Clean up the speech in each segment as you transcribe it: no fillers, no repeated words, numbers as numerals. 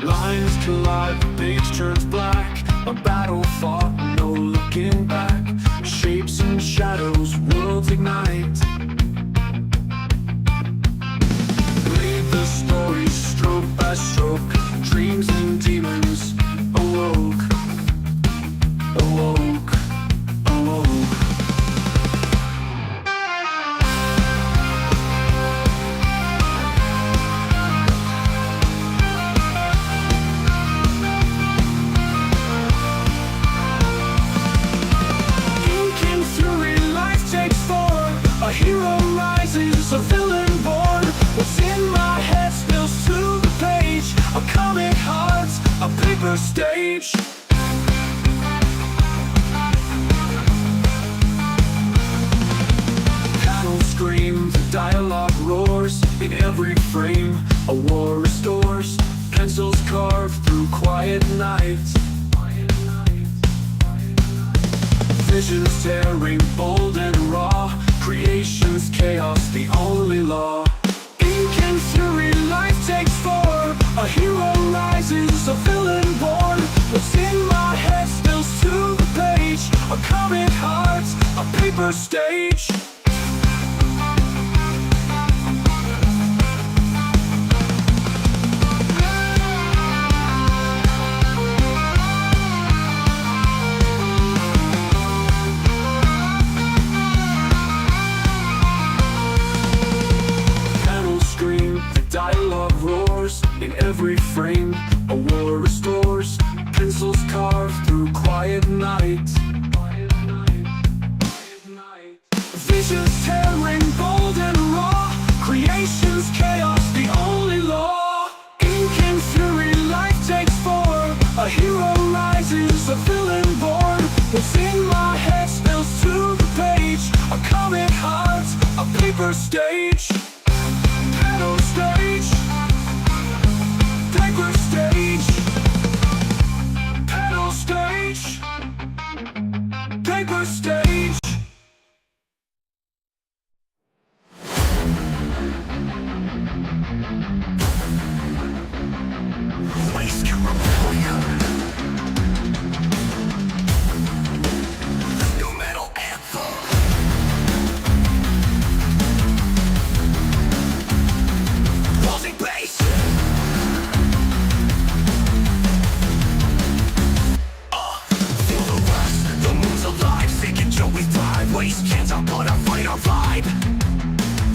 Lines collide, the page turns black. A battle fought, no looking back. Shapes and shadows, worlds ignite. Read the story stroke by stroke. Dreams and demons awoke, awoke, awoke. A hero rises, a villain born. What's in my head spills to the page. A comic hearts, a paper stage. Panels scream, the dialogue roars. In every frame, a war restores. Pencils carve through quiet nights. Visions tearing bold and raw. Creation's chaos, the only law. Ink and fury, life takes form. A hero rises, a villain born. What's in my head spills to the page. A comic hearts, a paper stage. Dialogue roars, in every frame a war restores. Pencils carve through quiet night. Visions tearing bold and raw. Creation's chaos, the only law. Ink and fury, life takes form. A hero rises, a villain born. What's in my head spills to the page. A comic hearts, a paper stage. Panel stage, paper stage. Panel stage, paper stage. Waste your rebellion. No metal anthem. Base. Feel the rust, the moon's alive. Cig and Joe, we thrive. Waste cans out, but I fight our vibe.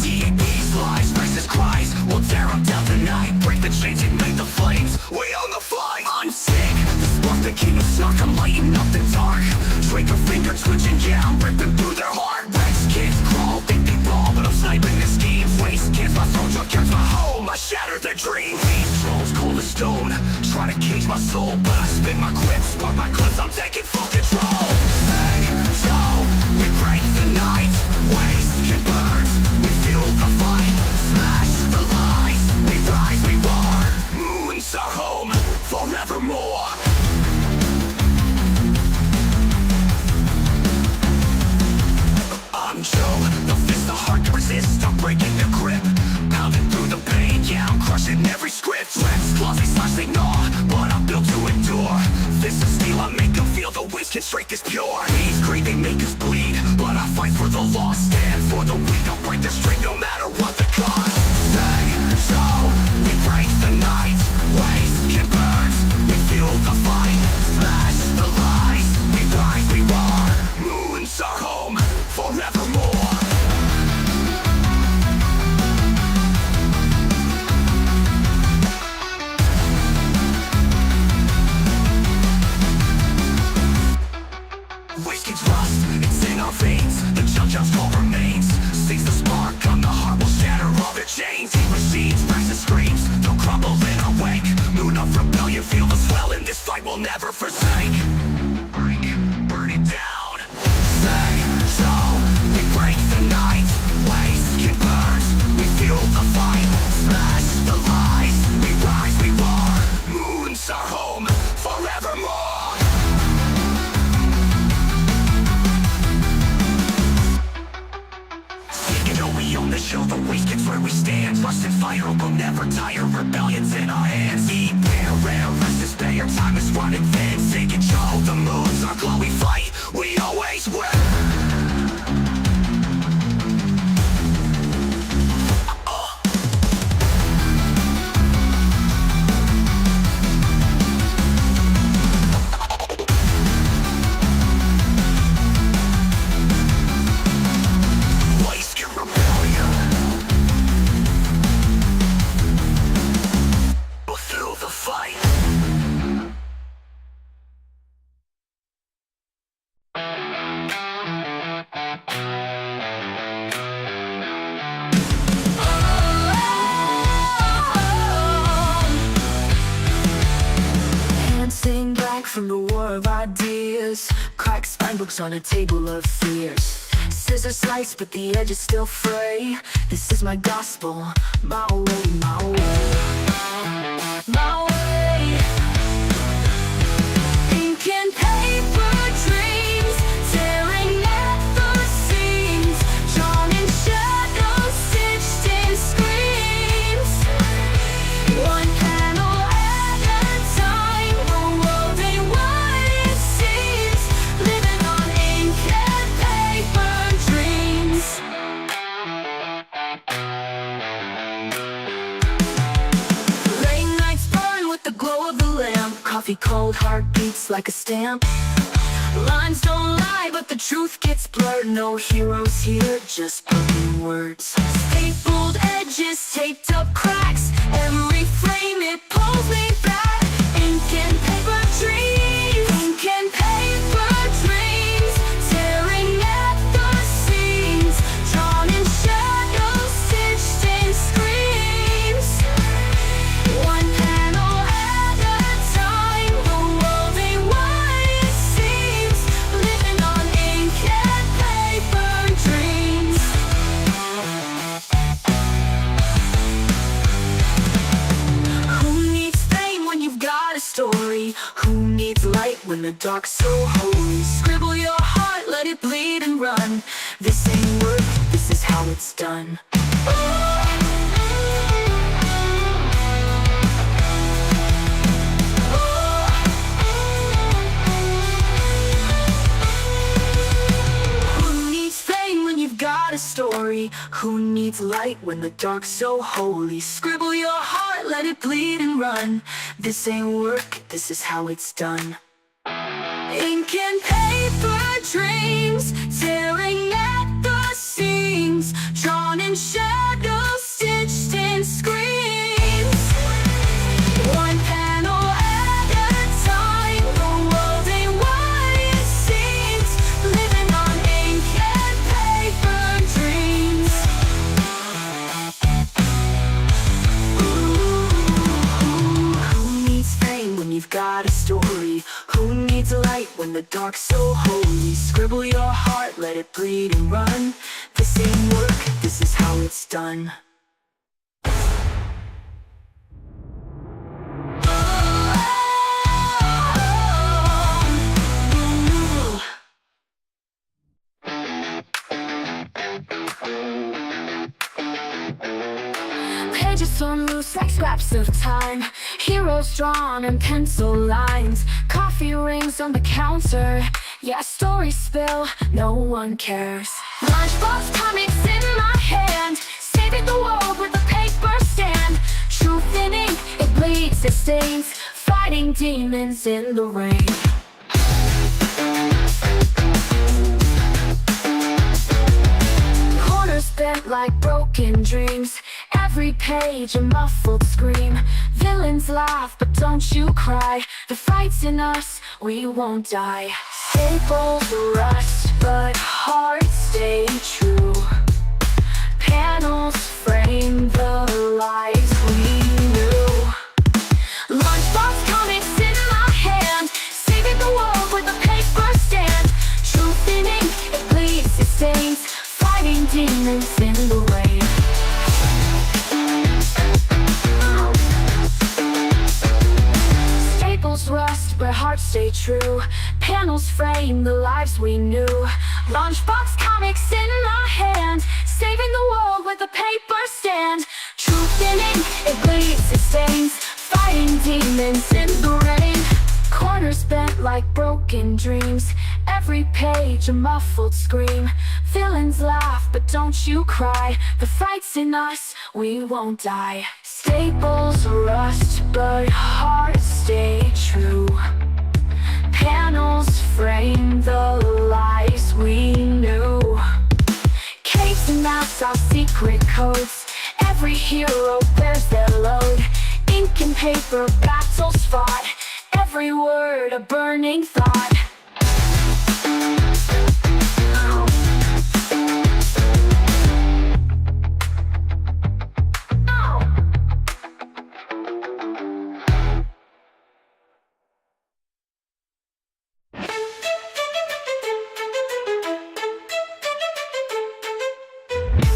DAP's lies, versus cries. We'll tear them down tonight. Break the chains, ignite the flames. We own the fight. I'm sick. The spark, the king of snark. I'm lighting up the dark. Trigger finger twitching down, ripping through their heart. Rex kids crawl, think they ball, but I'm sniping the schemes. Waste cans, my throat, your catch my home. I shatter their dreams. These trolls cold as stone, try to cage my soul, but I spin my grip, spark my clips, I'm taking full control. Hey, Joe, we break the night. Waste can burn, we fuel the fight. Smash the lies, we rise, we roar. Moon's our home, forevermore. I'm Joe, the fist, the heart to resist. I'm breaking the grip, pounding through the pain. Yeah, I'm crushing every script. Threats, claws, they slash, they gnaw, but I'm built to endure. Fist of steel, I make them feel the wisdom strength is pure. These greed, they make us bleed, but I fight for the lost. Stand for the weak, I'll break the string no matter what the cost. Say, so, we break the night. Waste can burn, we fuel the fight. Smash the lies, we rise, we roar. Moon's our home, forevermore. Waste gets rust, it's in our veins. The jump call remains. Seize the spark, on the heart will shatter all the chains. He recedes, cracks and screams, they'll crumble in our wake. Moon of rebellion, feel the swell in this fight we'll never forsake. Break, burn it down. Say, so, we break the night. Waste can burn, we fuel the fight. Smash the lies, we rise, we roar. Moon's our home, forevermore. We own the show, the waste gets where we stand. Trust and fire will never tire, rebellion's in our hands. Eat, rare, less despair, time is running thin. Cig and Joe, the moons are glow, we fight, we always win. From the war of ideas, crack spine books on a table of fears. Scissors slice, but the edge is still fray. This is my gospel, my way, my way, my way. Ink and paper dreams, tearing at the seams, drawn in shadows, stitched in screams. One panel at a time, the world ain't what it seems. Living on ink and paper dreams. Late nights burn with the glow of the lamp. Coffee cold, heart beats like a stamp. Lines don't lie, but the truth gets blurred. No heroes here, just broken words. Stapled edges, taped up cracks. Every frame, it pulls me back. Ink and paper dreams, ink and paper dreams, tearing at the seams, drawn in shadows, stitched in screams. One panel at a time, the world ain't what it seems. Living on ink and paper dreams. Who needs fame when you've got a story? Who needs light when the dark's so holy? Scribble your heart, let it bleed and run. This ain't work, this is how it's done. Who needs fame when you've got a story? Who needs light when the dark's so holy? Scribble your heart, let it bleed and run. This ain't work, this is how it's done. Ink and paper dreams, tearing at the seams, drawn in shadows, stitched in screams. One panel at a time, the world ain't what it seems. Living on ink and paper dreams. Who needs fame when you've got a story? Who needs light when the dark's so holy? Scribble your heart, let it bleed and run. This ain't work, this is how it's done. Pages torn loose like scraps of time. Heroes drawn in pencil lines. Coffee rings on the counter. Yeah, stories spill, no one cares. LunchBox comics in my hand, saving the world with a paper stand. Truth in ink, it bleeds, it stains, fighting demons in the rain. Corners bent like broken dreams. Every page a muffled scream. Villains laugh, but don't you cry. The fight's in us, we won't die. Staples rust, but hearts stay true. Panels frame the lives we knew. LunchBox comics in my hand, saving the world with a paper stand. Truth in ink, it bleeds, it stains, fighting demons in the rain. Staples rust, where hearts stay true. Panels frame the lives we knew. LunchBox comics in my hand, saving the world with a paper stand. Truth in ink, it bleeds, it stains, fighting fighting demons in the rain. Corners bent like broken dreams, every page a muffled scream. Villains laugh, but don't you cry, the fight's in us, we won't die. Staples rust, but hearts stay true. Panels frame the lies we knew. Caves and maps are secret codes, every hero bears their load. Ink and paper, battles fought, every word a burning thought.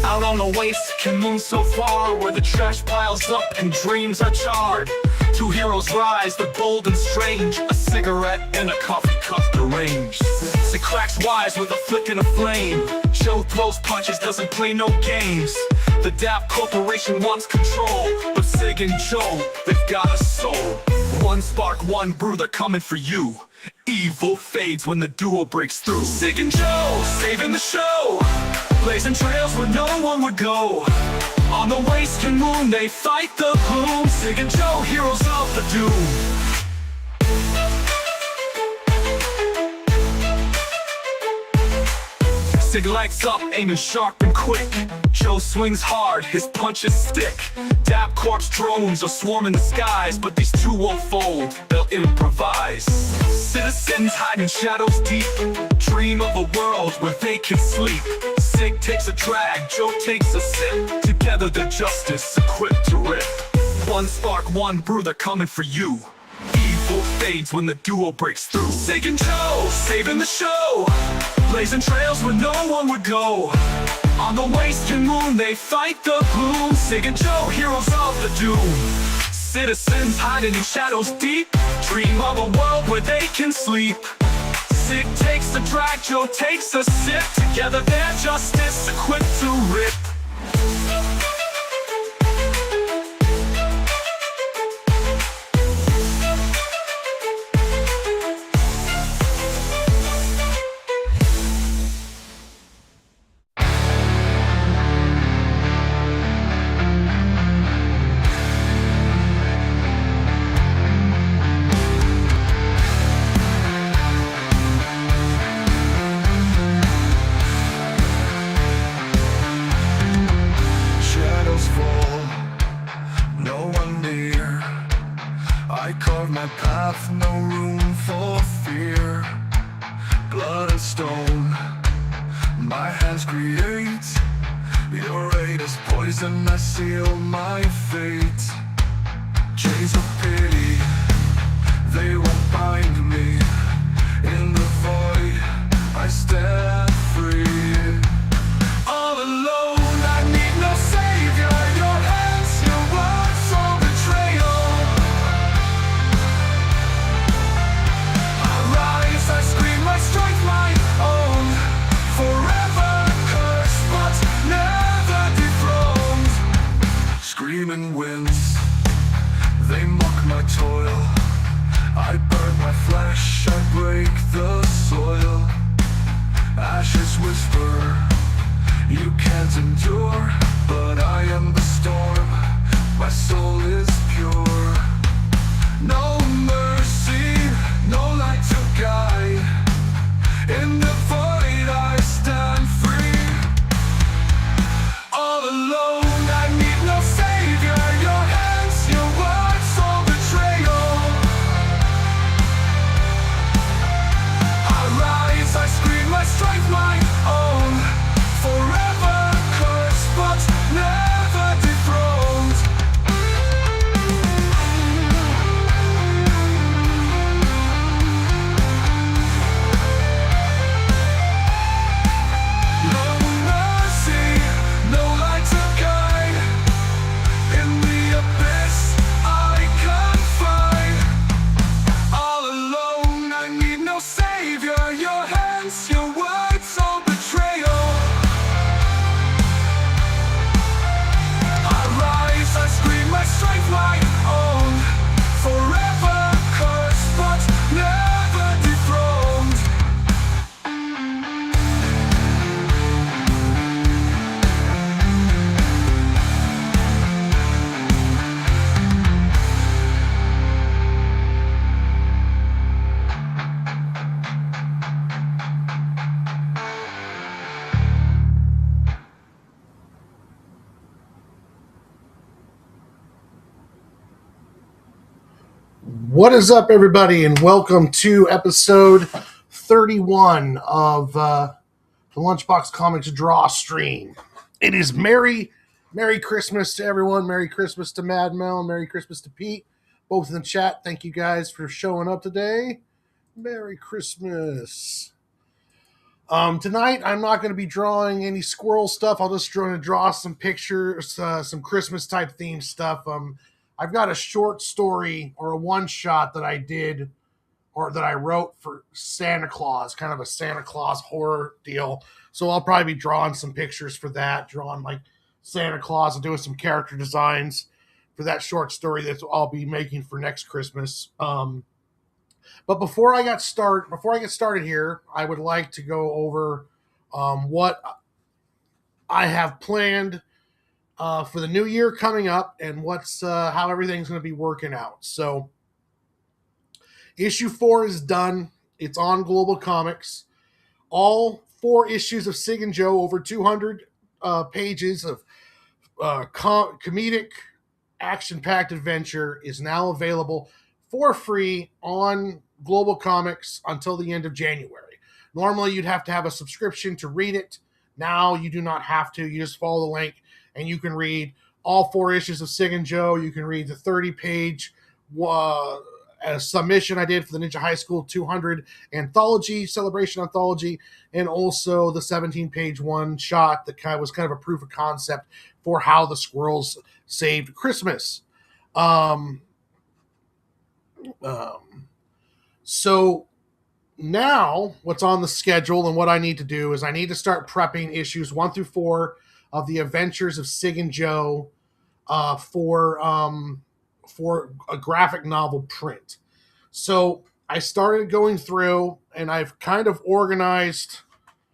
Out on the waste can moon so far, where the trash piles up and dreams are charred. Two heroes rise, they're bold and strange, a cigarette and a coffee cup deranged. Cig cracks wise with a flick and a flame. Joe throws punches, doesn't play no games. The Dap Corporation wants control, but Cig and Joe, they've got a soul. One spark, one brew, they're coming for you. Evil fades when the duo breaks through. Cig and Joe, saving the show, blazing trails where no one would go. On the waste and moon, they fight the gloom. Cig and Joe, heroes of the doom. Cig lights up, aiming sharp and quick. Joe swings hard, his punches stick. Dap Corp's drones are swarming the skies, but these two won't fold, they'll improvise. Citizens hide in shadows deep, dream of a world where they can sleep. Cig takes a drag, Joe takes a sip. Together they're justice, equipped to rip. One spark, one brew, they're coming for you. Evil fades when the duo breaks through. Cig and Joe, saving the show, blazing trails where no one would go. On the waste and moon, they fight the gloom. Cig and Joe, heroes of the doom. Citizens hiding in shadows deep, dream of a world where they can sleep. Cig takes a drag, Joe takes a sip. Together they're justice, equipped to rip. I carve my path, no room for fear. Blood and stone, my hands create. Your aid is poison, I seal my fate. Chains of pity, they won't bind me. In the void, I stand free. All alone, I need no savior. Your hands, your words, all betrayal. I rise, I scream, I strike my own. Forever cursed, but never dethroned. Screaming winds, they mock my toil. I burn my flesh, I break the soil. Ashes whisper, you can't endure, but I am the storm, my soul is pure. No mercy, no light to guide. In the void I stand free. All alone, I need no savior. Your hands, your words, all betrayal. I rise, I scream, I strike my own. Forever cursed, but never dethroned. No mercy, no light to guide. In the abyss I confide. All alone, I need no savior. Your hands, your words, all betrayal. I rise, I scream, I strike my own. What is up, everybody, and welcome to episode 31 of the LunchBox Comics Draw Stream. It is Merry Christmas to everyone. Merry Christmas to Mad Mel and Merry Christmas to Pete, both in the chat. Thank you guys for showing up today. Merry Christmas. Tonight, I'm not going to be drawing any squirrel stuff. I'll just draw some pictures, some Christmas-type themed stuff. I've got a short story or a one-shot that I did or that I wrote for Santa Claus, kind of a Santa Claus horror deal. So I'll probably be drawing some pictures for that, drawing like Santa Claus and doing some character designs for that short story that I'll be making for next Christmas. But before I get started here, I would like to go over what I have planned for the new year coming up and what's how everything's going to be working out. So, issue 4 is done. It's on Global Comix. All 4 issues of Cig and Joe, over 200 pages of comedic, action-packed adventure, is now available for free on Global Comix until the end of January. Normally, you'd have to have a subscription to read it. Now, you do not have to. You just follow the link, and you can read all 4 issues of Cig and Joe. You can read the 30-page submission I did for the Ninja High School 200 anthology, celebration anthology, and also the 17-page one-shot that was kind of a proof of concept for how the squirrels saved Christmas. So now what's on the schedule and what I need to do is I need to start prepping issues 1 through 4 of the Adventures of Cig and Joe for a graphic novel print. So I started going through and I've kind of organized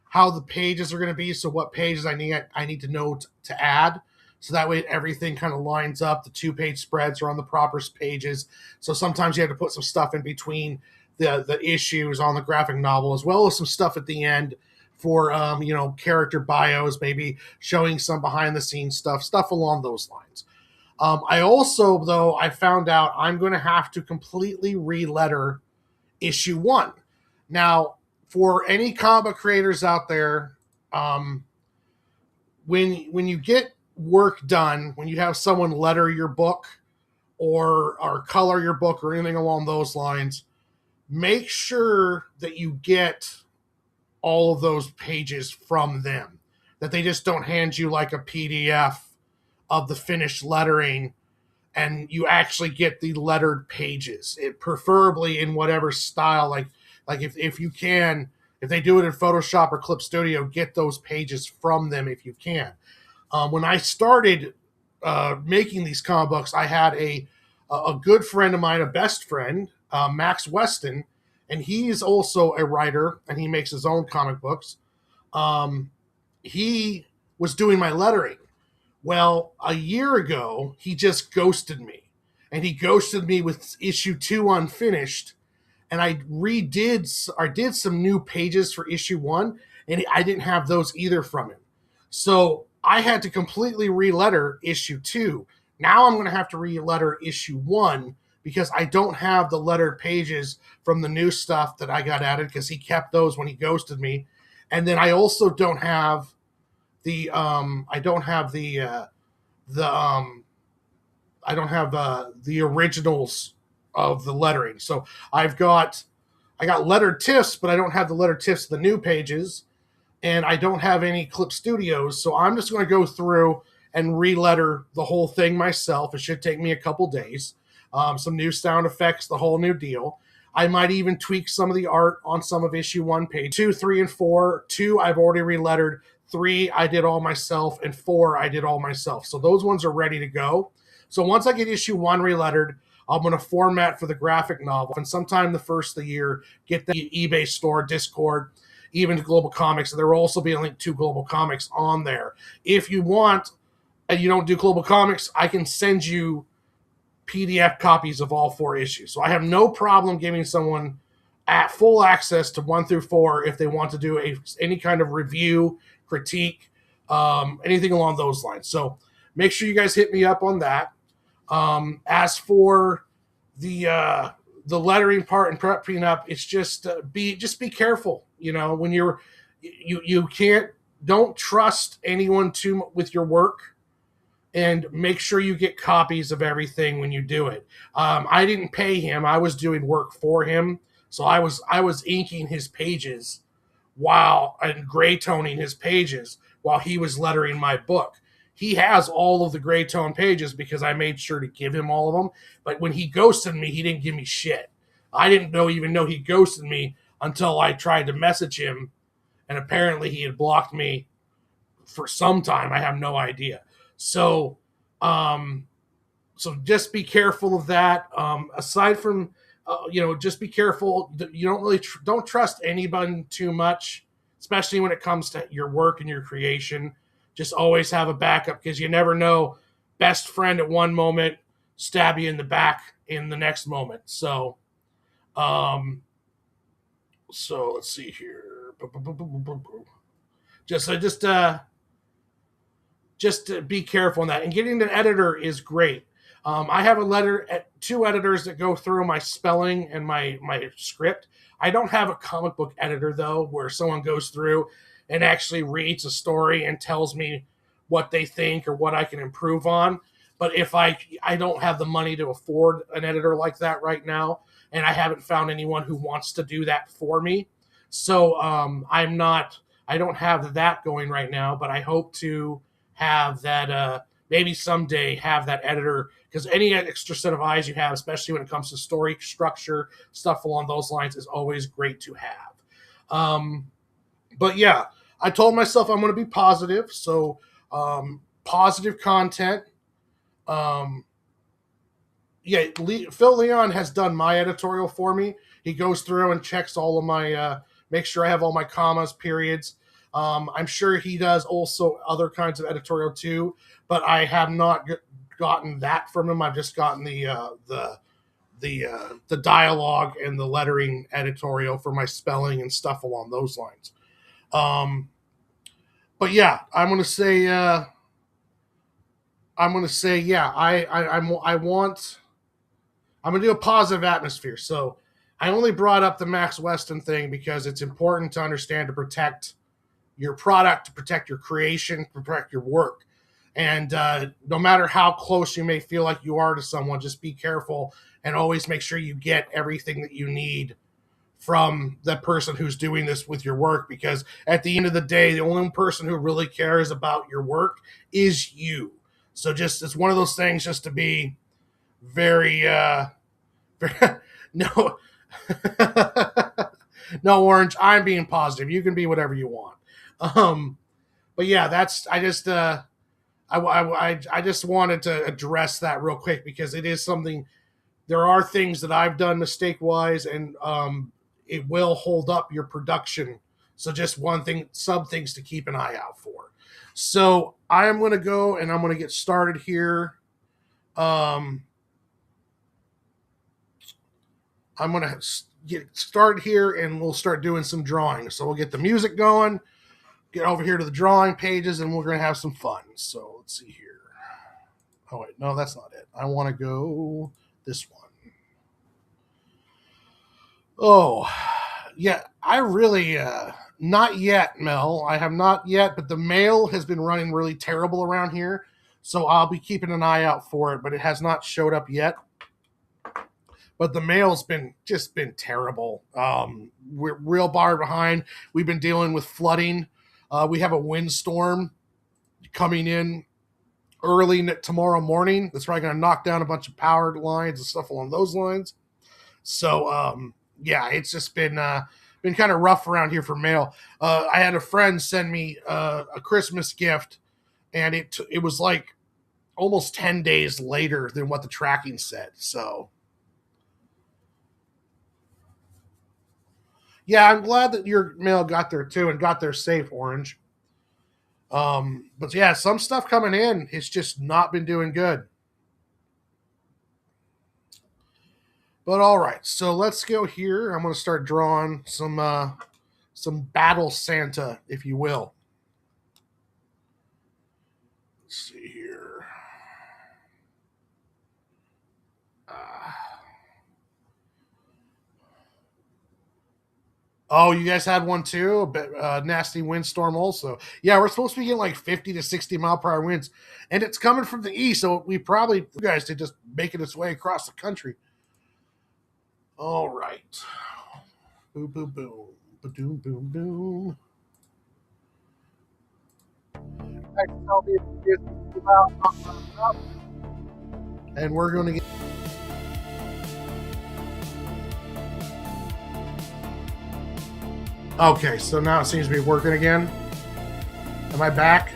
how the pages are going to be. So what pages I need to know to add. So that way everything kind of lines up. The 2-page spreads are on the proper pages. So sometimes you have to put some stuff in between the issues on the graphic novel, as well as some stuff at the end for character bios, maybe showing some behind the scenes stuff along those lines. I also, though, I found out I'm going to have to completely re-letter issue 1. Now, for any comic creators out there, when you get work done, when you have someone letter your book or color your book or anything along those lines, make sure that you get all of those pages from them, that they just don't hand you like a PDF of the finished lettering, and you actually get the lettered pages, preferably in whatever style, like if you can, if they do it in Photoshop or Clip Studio, get those pages from them if you can. When I started making these comic books, I had a good friend of mine, a best friend, Max Weston, and he is also a writer, and he makes his own comic books. He was doing my lettering. Well, a year ago, he just ghosted me, and he ghosted me with issue 2 unfinished, and I did some new pages for issue 1, and I didn't have those either from him. So I had to completely re-letter issue 2. Now I'm going to have to re-letter issue 1 because I don't have the lettered pages from the new stuff that I got added, because he kept those when he ghosted me. And then I also don't have the originals of the lettering. So I got lettered tiffs, but I don't have the lettered tiffs of the new pages, and I don't have any Clip Studios. So I'm just going to go through and re-letter the whole thing myself. It should take me a couple days. Some new sound effects, the whole new deal. I might even tweak some of the art on some of issue 1, page 2, 3, and 4. 2, I've already re-lettered. 3, I did all myself, and 4, I did all myself. So those ones are ready to go. So once I get issue 1 re-lettered, I'm going to format for the graphic novel, and sometime the first of the year, get the eBay store, Discord, even to Global Comix. And there will also be a link to Global Comix on there. If you want, and you don't do Global Comix, I can send you PDF copies of all 4 issues. So I have no problem giving someone at full access to 1 through 4 if they want to do any kind of review, critique, anything along those lines. So make sure you guys hit me up on that. As for the the lettering part and prepping up, it's just be careful. When you can't, don't trust anyone too with your work, and make sure you get copies of everything when you do it. I didn't pay him; I was doing work for him, so I was inking his pages and gray toning his pages while he was lettering my book. He has all of the gray tone pages because I made sure to give him all of them. But when he ghosted me, he didn't give me shit. I didn't even know he ghosted me until I tried to message him, and apparently he had blocked me for some time. I have no idea. So, so just be careful of that. Aside from, just be careful. You don't trust anyone too much, especially when it comes to your work and your creation. Just always have a backup, because you never know. Best friend at one moment, stab you in the back in the next moment. So, let's see here. Just to be careful on that. And getting an editor is great. I have two editors that go through my spelling and my script. I don't have a comic book editor, though, where someone goes through and actually reads a story and tells me what they think or what I can improve on. But if I don't have the money to afford an editor like that right now, and I haven't found anyone who wants to do that for me. So I don't have that going right now, but I hope to have that, maybe someday have that editor, because any extra set of eyes you have, especially when it comes to story structure, stuff along those lines, is always great to have. But yeah, I told myself I'm going to be positive. So positive content. Phil Leon has done my editorial for me. He goes through and checks all of my, make sure I have all my commas, periods. I'm sure he does also other kinds of editorial too, but I have not gotten that from him. I've just gotten the dialogue and the lettering editorial for my spelling and stuff along those lines. But yeah, I'm gonna say yeah. I'm gonna do a positive atmosphere. So I only brought up the Max Weston thing because it's important to understand, to protect your product, to protect your creation, to protect your work. And no matter how close you may feel like you are to someone, just be careful and always make sure you get everything that you need from the person who's doing this with your work, because at the end of the day, the only person who really cares about your work is you. So it's one of those things, just to be very, very no, no, Orange, I'm being positive. You can be whatever you want. But yeah, I just wanted to address that real quick, because it is something. There are things that I've done mistake wise, and it will hold up your production. So just some things to keep an eye out for. So I am going to go and I'm going to get started here. I'm going to get started here and we'll start doing some drawing. So we'll get the music going, get over here to the drawing pages, and we're going to have some fun. So let's see here. Oh, wait, no, that's not it. I want to go this one. Oh, yeah, I really, not yet, Mel. I have not yet, but the mail has been running really terrible around here. So I'll be keeping an eye out for it, but it has not showed up yet. But the mail's been terrible. We're real far behind. We've been dealing with flooding. We have a windstorm coming in early tomorrow morning. That's probably going to knock down a bunch of power lines and stuff along those lines. So, yeah, it's just been kind of rough around here for mail. I had a friend send me a Christmas gift, and it was like almost 10 days later than what the tracking said. So, yeah, I'm glad that your mail got there too and got there safe, Orange. But yeah, some stuff coming in, it's just not been doing good. But all right, so let's go here. I'm going to start drawing some battle Santa, if you will. Let's see here. Oh, you guys had one too? A bit, nasty windstorm also. Yeah, we're supposed to be getting like 50 to 60 mile per hour winds. And it's coming from the east, so we probably, you guys, to just making its way across the country. All right. Boom, boom, boom. Ba-doom, boom, boom. And we're going to get. Okay, so now it seems to be working again. Am I back?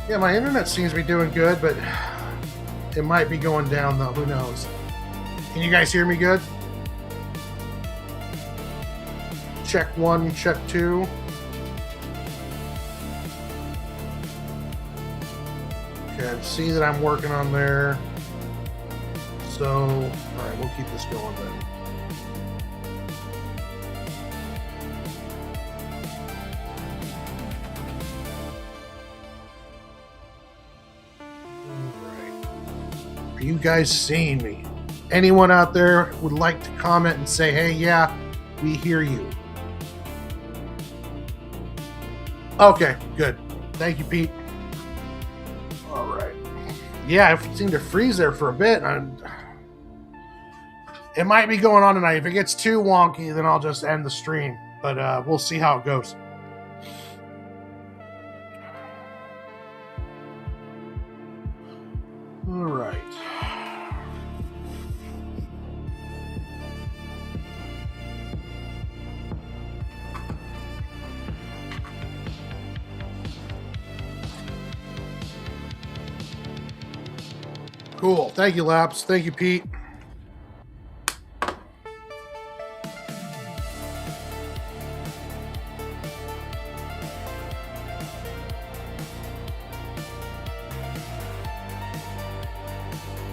Yeah, my internet seems to be doing good, but it might be going down though. Who knows? Can you guys hear me good? Check 1, check 2. Okay, see that I'm working on there. So, all right, we'll keep this going then. Are you guys seeing me? Anyone out there would like to comment and say, hey, yeah, we hear you. Okay, good. Thank you, Pete. All right. Yeah, it seemed to freeze there for a bit. It might be going on tonight. If it gets too wonky, then I'll just end the stream. But we'll see how it goes. All right. Cool. Thank you, Laps. Thank you, Pete.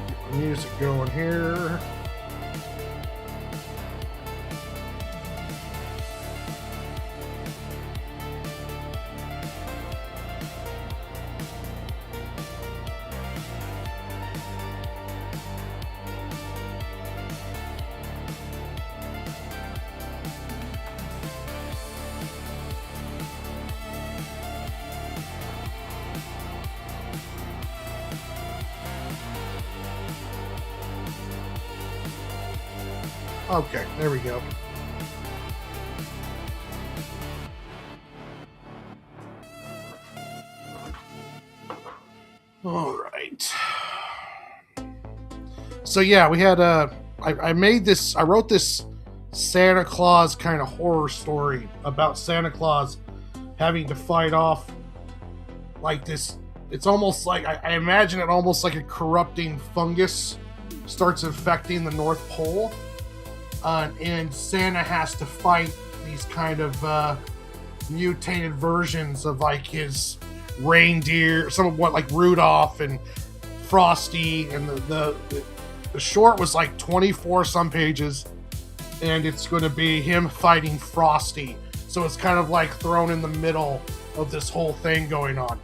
Get the music going here. Okay, there we go. All right. So yeah, we had I wrote this Santa Claus kind of horror story about Santa Claus having to fight off like this. It's almost like I imagine it almost like a corrupting fungus starts infecting the North Pole. And Santa has to fight these kind of mutated versions of like his reindeer, some of what like Rudolph and Frosty, and the short was like 24 some pages, and it's going to be him fighting Frosty. So it's kind of like thrown in the middle of this whole thing going on.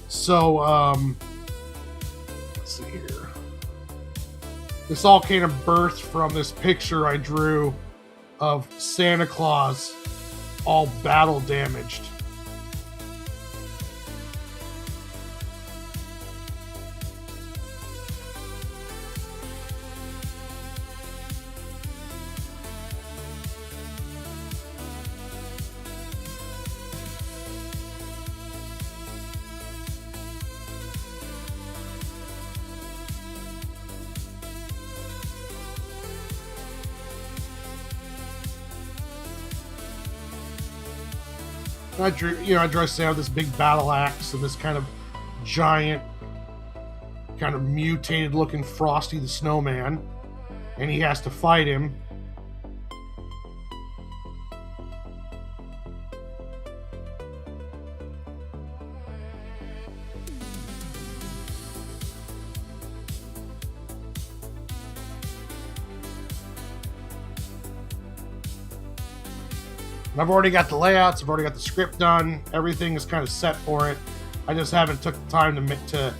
So let's see here. This all kind of birthed from this picture I drew of Santa Claus all battle damaged. I drew Santa with this big battle axe and this kind of giant, kind of mutated looking Frosty the Snowman, and he has to fight him. And I've already got the layouts, I've already got the script done, everything is kind of set for it. I just haven't took the time to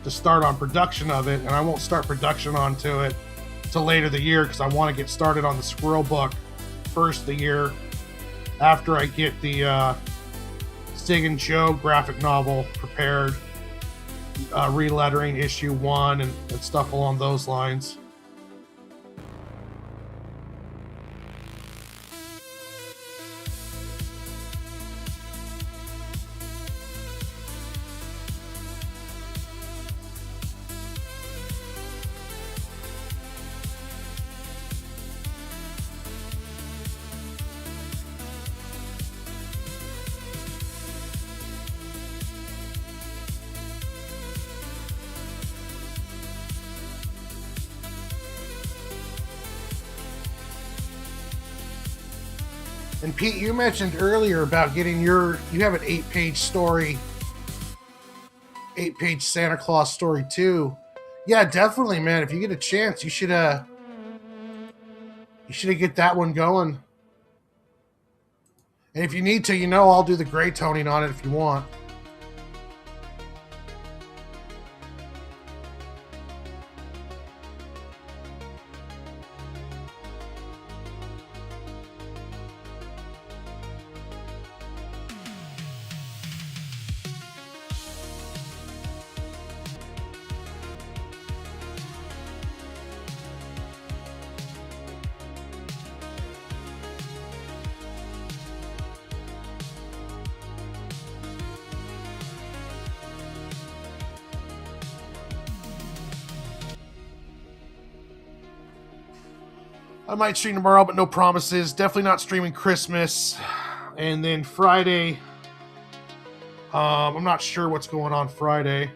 to start on production of it, and I won't start production onto it till later the year because I want to get started on the Squirrel book first of the year after I get the Cig and Joe graphic novel prepared, relettering issue 1 and stuff along those lines. And Pete, you mentioned earlier about getting you have an 8-page story, 8-page Santa Claus story too. Yeah, definitely, man. If you get a chance, you should get that one going. And if you need to, I'll do the gray toning on it if you want. I might stream tomorrow, but no promises. Definitely not streaming Christmas. And then Friday, I'm not sure what's going on Friday.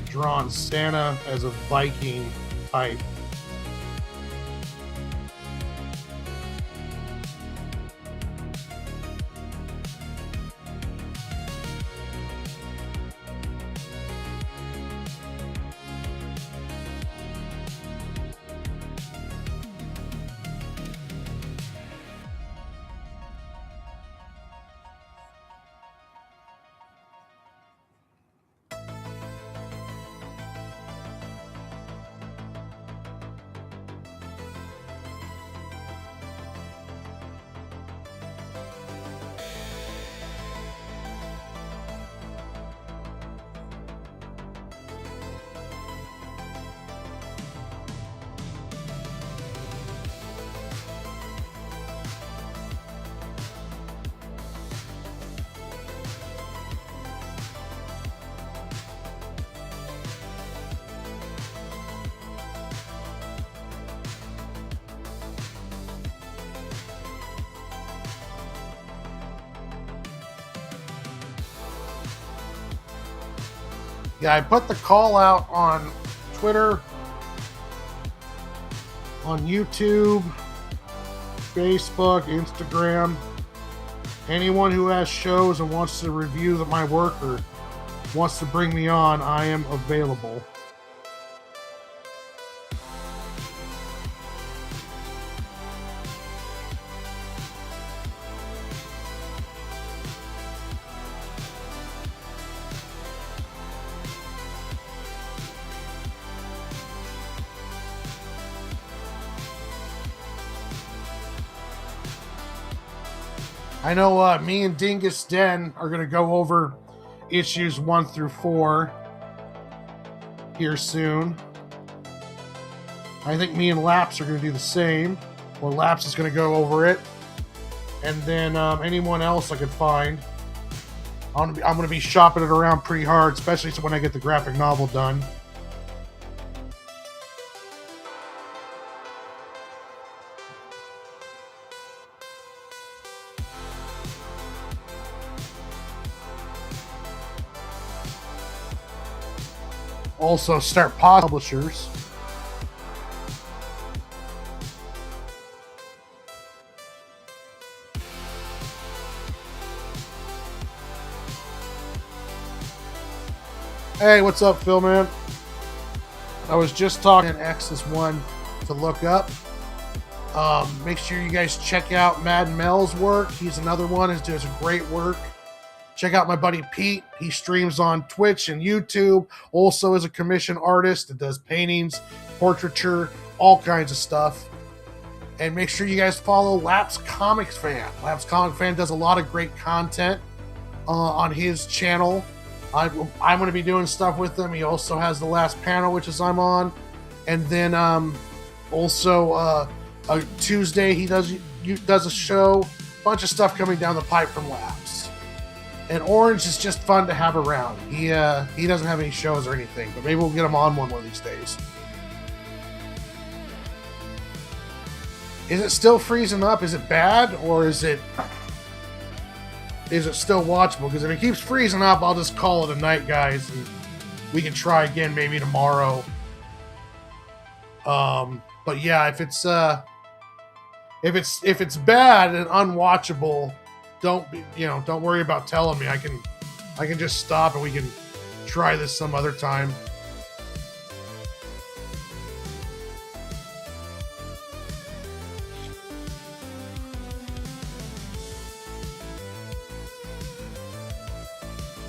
Drawn Santa as a Viking type. Yeah, I put the call out on Twitter, on YouTube, Facebook, Instagram. Anyone who has shows and wants to review my work or wants to bring me on, I am available. I know me and Dingus Den are going to go over issues 1 through 4 here soon. I think me and Laps are going to do the same. Or Laps is going to go over it. And then anyone else I could find. I'm going to be shopping it around pretty hard, especially when I get the graphic novel done. Also, start publishers. Hey, what's up, Phil, man? I was just talking X is one to look up. Make sure you guys check out Mad Mel's work. He's another one who does great work. Check out my buddy Pete. He streams on Twitch and YouTube. Also is a commission artist that does paintings, portraiture, all kinds of stuff. And make sure you guys follow LunchBox Fan. LunchBox Fan does a lot of great content on his channel. I'm going to be doing stuff with him. He also has the last panel, which is I'm on. And then also Tuesday he does a show. Bunch of stuff coming down the pipe from Labs. And Orange is just fun to have around. He doesn't have any shows or anything, but maybe we'll get him on one of these days. Is it still freezing up? Is it bad, or is it still watchable? Because if it keeps freezing up, I'll just call it a night, guys, and we can try again maybe tomorrow. But yeah, if it's bad and unwatchable, don't worry about telling me. I can just stop and we can try this some other time.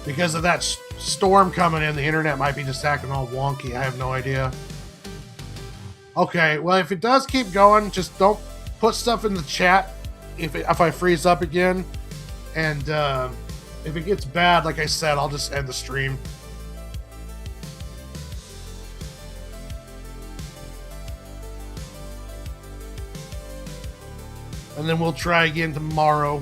Because of that storm coming in, the internet might be just acting all wonky. I have no idea. Okay, well, if it does keep going, just don't put stuff in the chat if I freeze up again. And if it gets bad, like I said, I'll just end the stream. And then we'll try again tomorrow.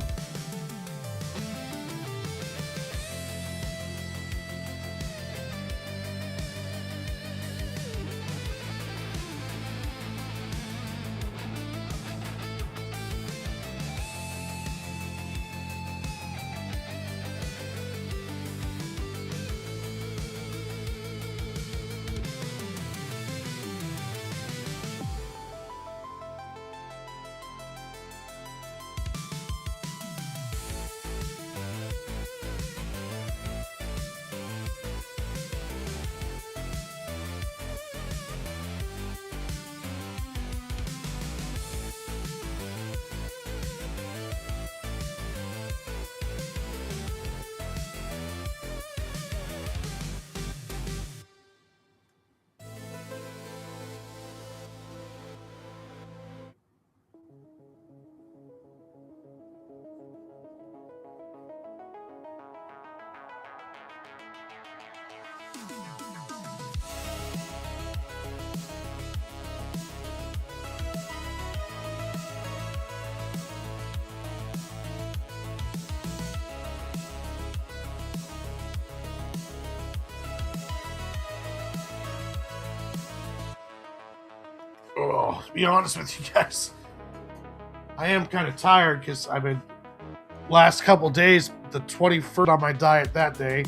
Oh, to be honest with you guys, I am kind of tired because I've been last couple days, the 21st on my diet that day,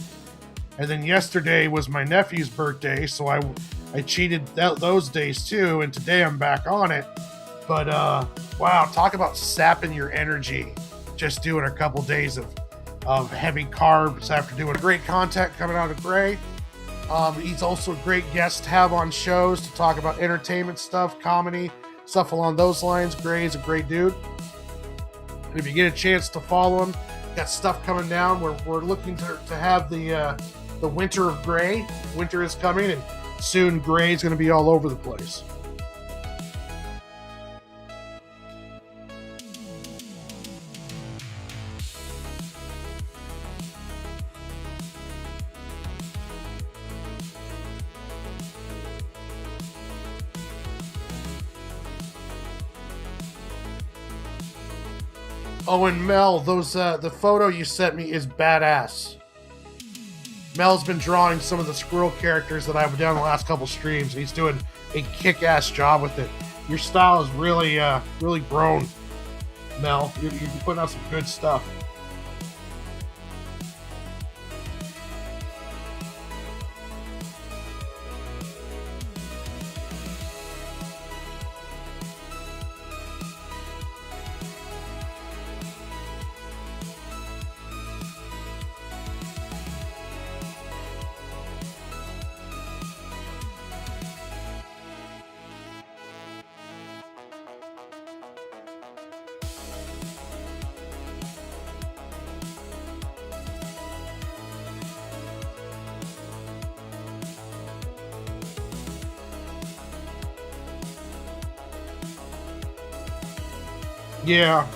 and then yesterday was my nephew's birthday, so I cheated those days too, and today I'm back on it. But wow, talk about sapping your energy just doing a couple days of heavy carbs after doing great content coming out of Gray. He's also a great guest to have on shows to talk about entertainment stuff, comedy, stuff along those lines. Gray is a great dude. And if you get a chance to follow him, got stuff coming down. We're looking to have the winter of Gray. Winter is coming, and soon Gray is going to be all over the place. Oh, and Mel, the photo you sent me is badass. Mel's been drawing some of the squirrel characters that I've done the last couple streams. He's doing a kick-ass job with it. Your style is really, really grown, Mel. You're putting out some good stuff. Yeah.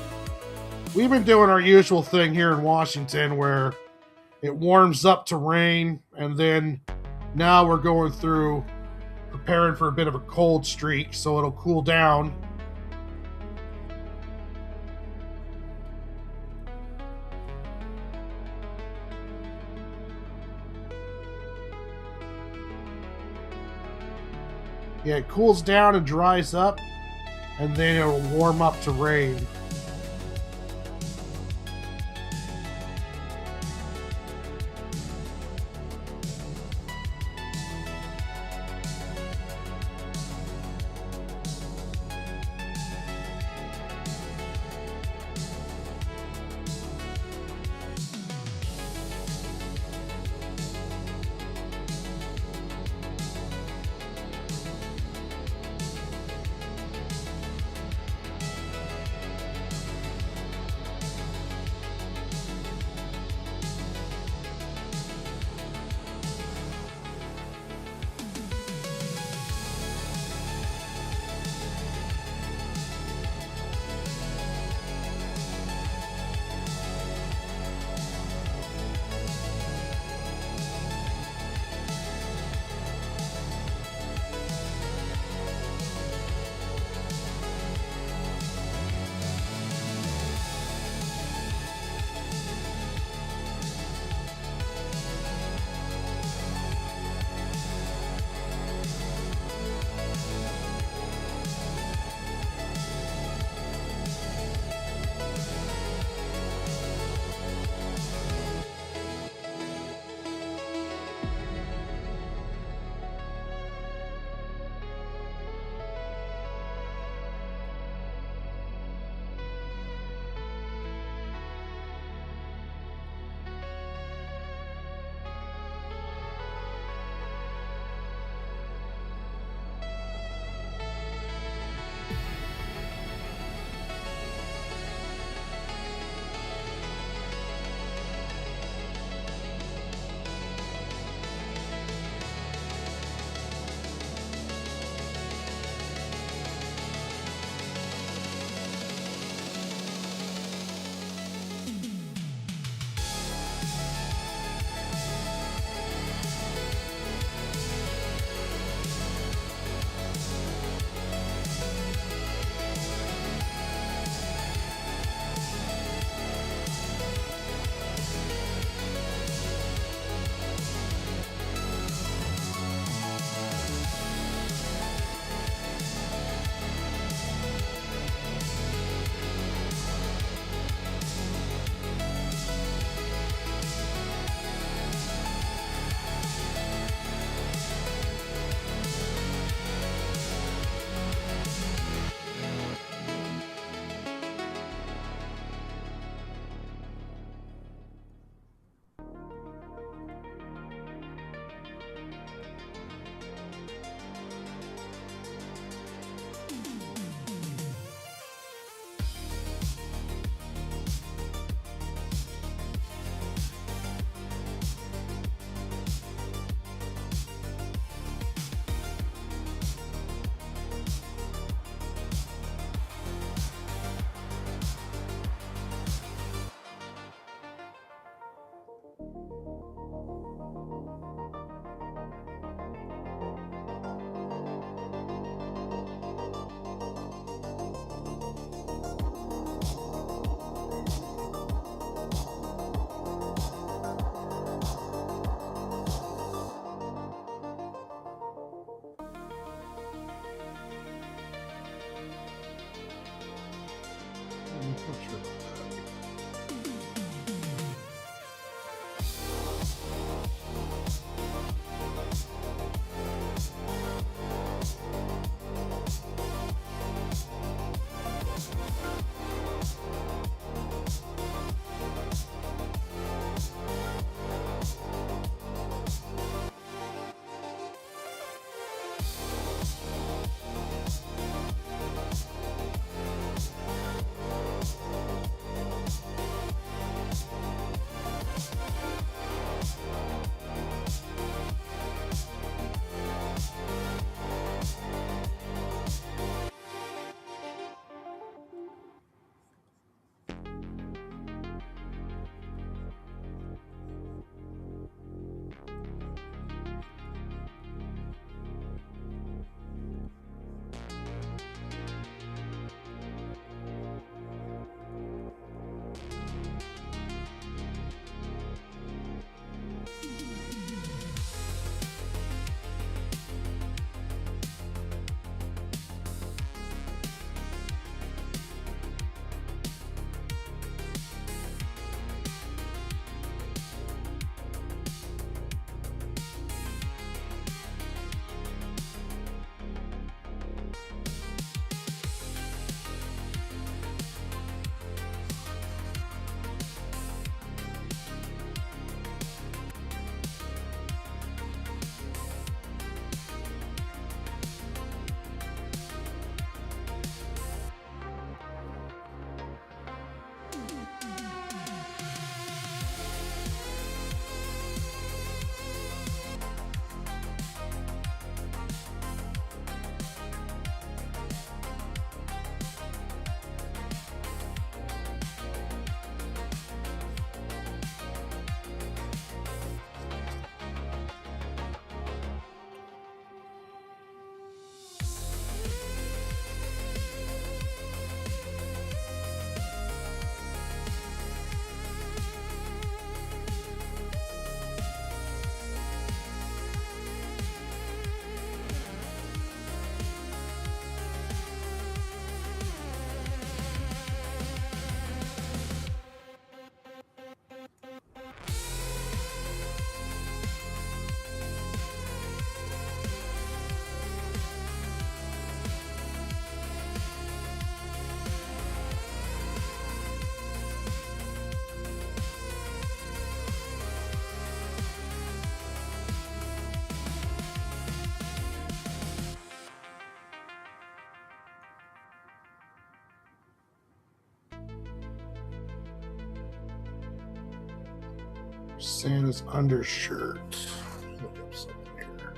We've been doing our usual thing here in Washington where it warms up to rain, and then now we're going through preparing for a bit of a cold streak so it'll cool down. Yeah, it cools down and dries up, and then it'll warm up to rain. Santa's undershirt. Look up something here.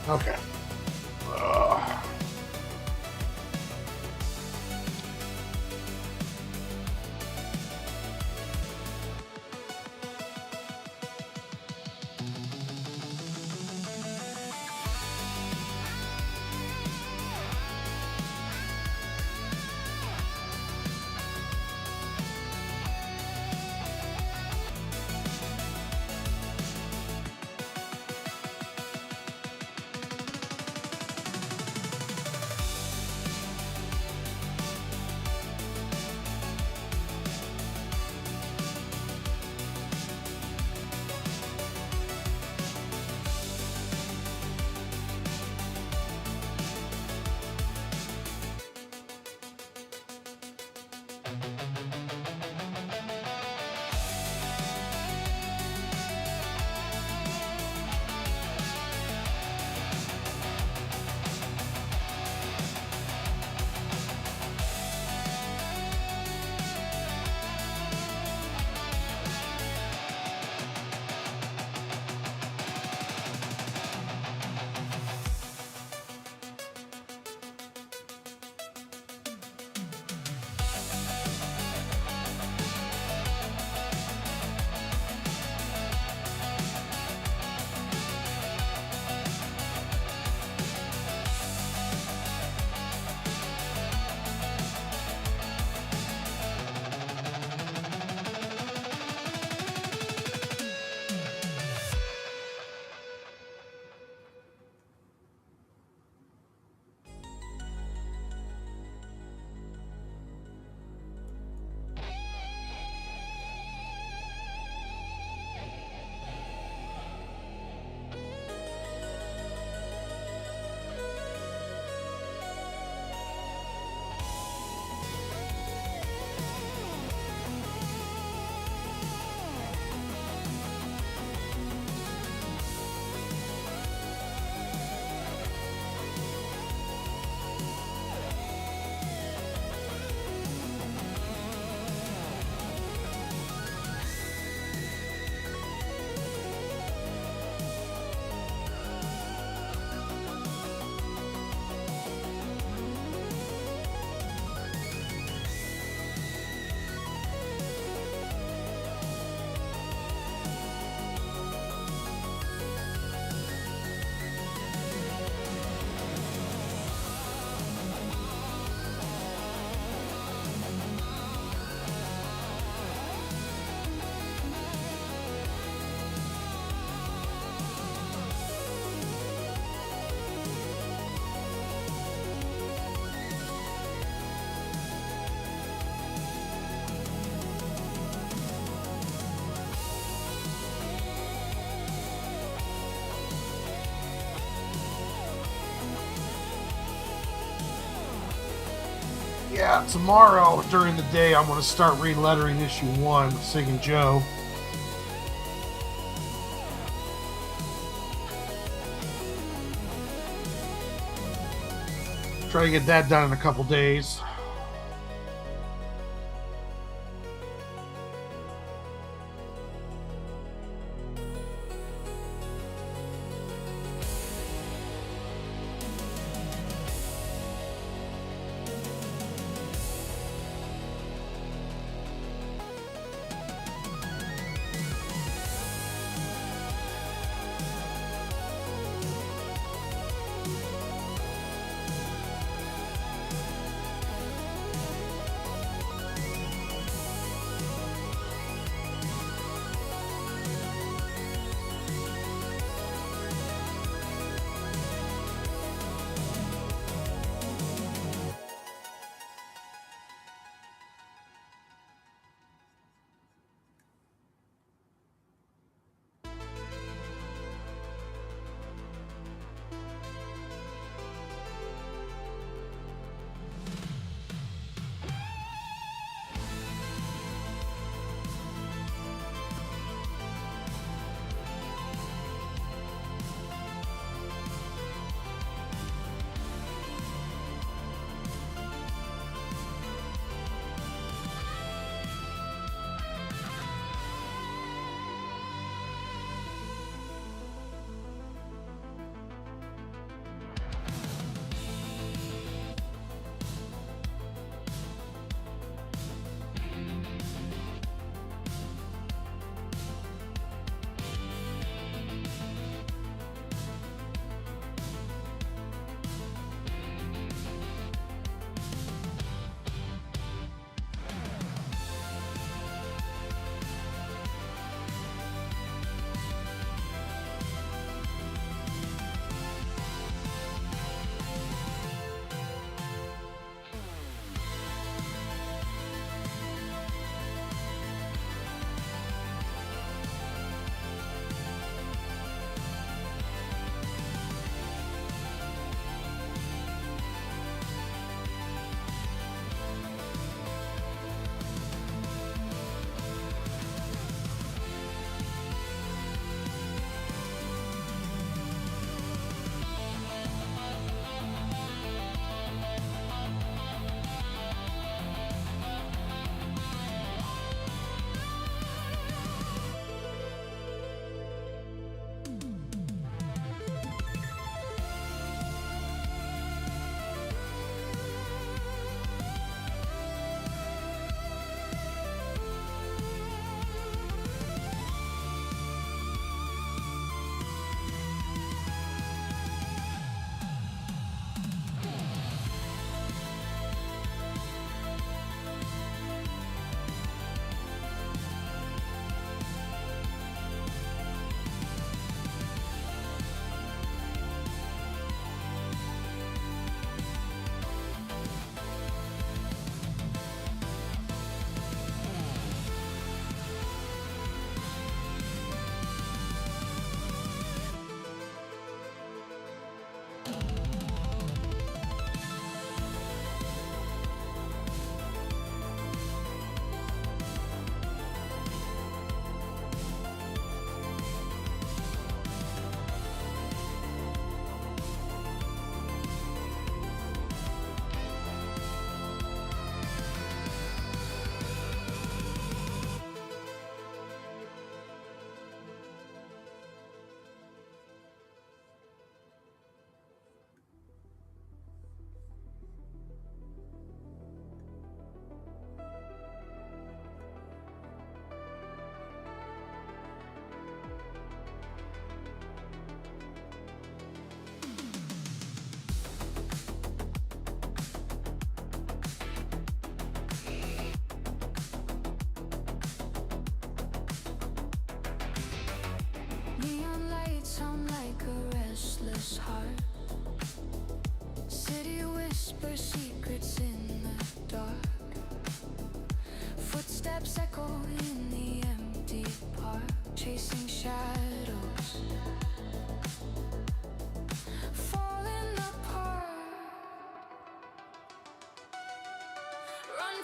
Okay. Yeah, tomorrow during the day I'm going to start re-lettering issue 1 with Cig and Joe. Try to get that done in a couple days.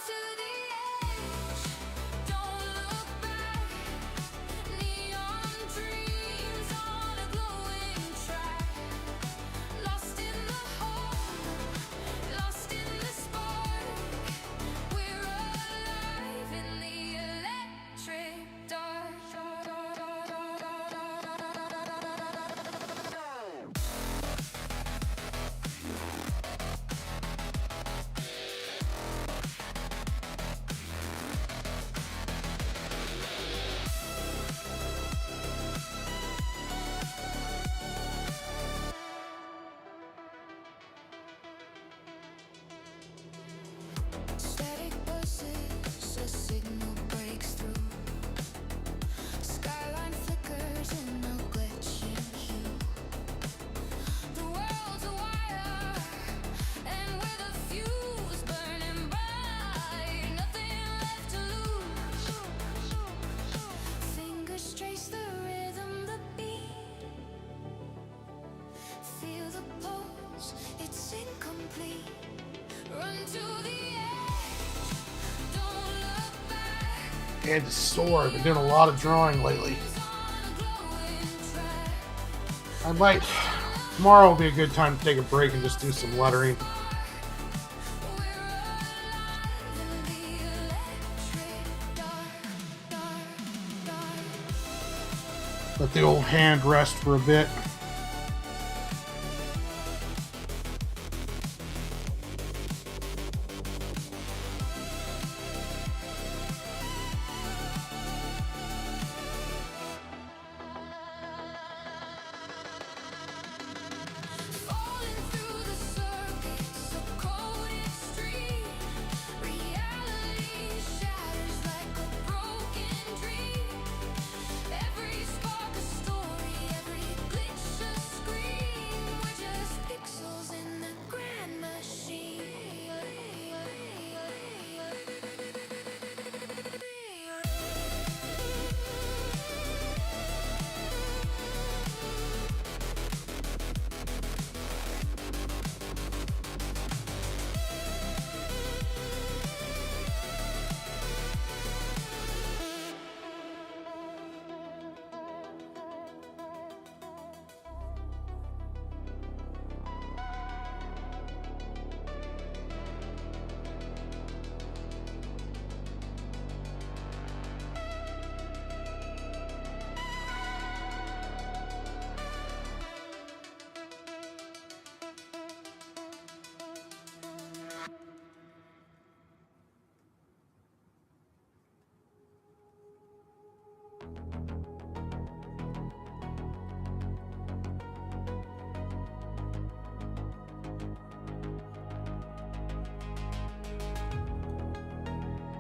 to the edge, don't look back. Neon dreams on a glowing track. Lost in the hole, lost in the spark. We're alive in the electric dark. Static buzzes, a signal breaks through. Skyline flickers in a glitching hue. The world's a wire, and with a fuse burning bright, nothing left to lose. Fingers trace the rhythm, the beat. Feel the pulse, it's incomplete. Run to the edge, don't look back. And it's sore. I've been doing a lot of drawing lately. On a glowing track. I might. Tomorrow will be a good time to take a break and just do some lettering. We're alive in the electric dark. Let the old hand rest for a bit. Falling through the circuits of coded street. Reality shatters like a broken dream. Every spark a story, every glitch a scream. We're just pixels in the grand machine.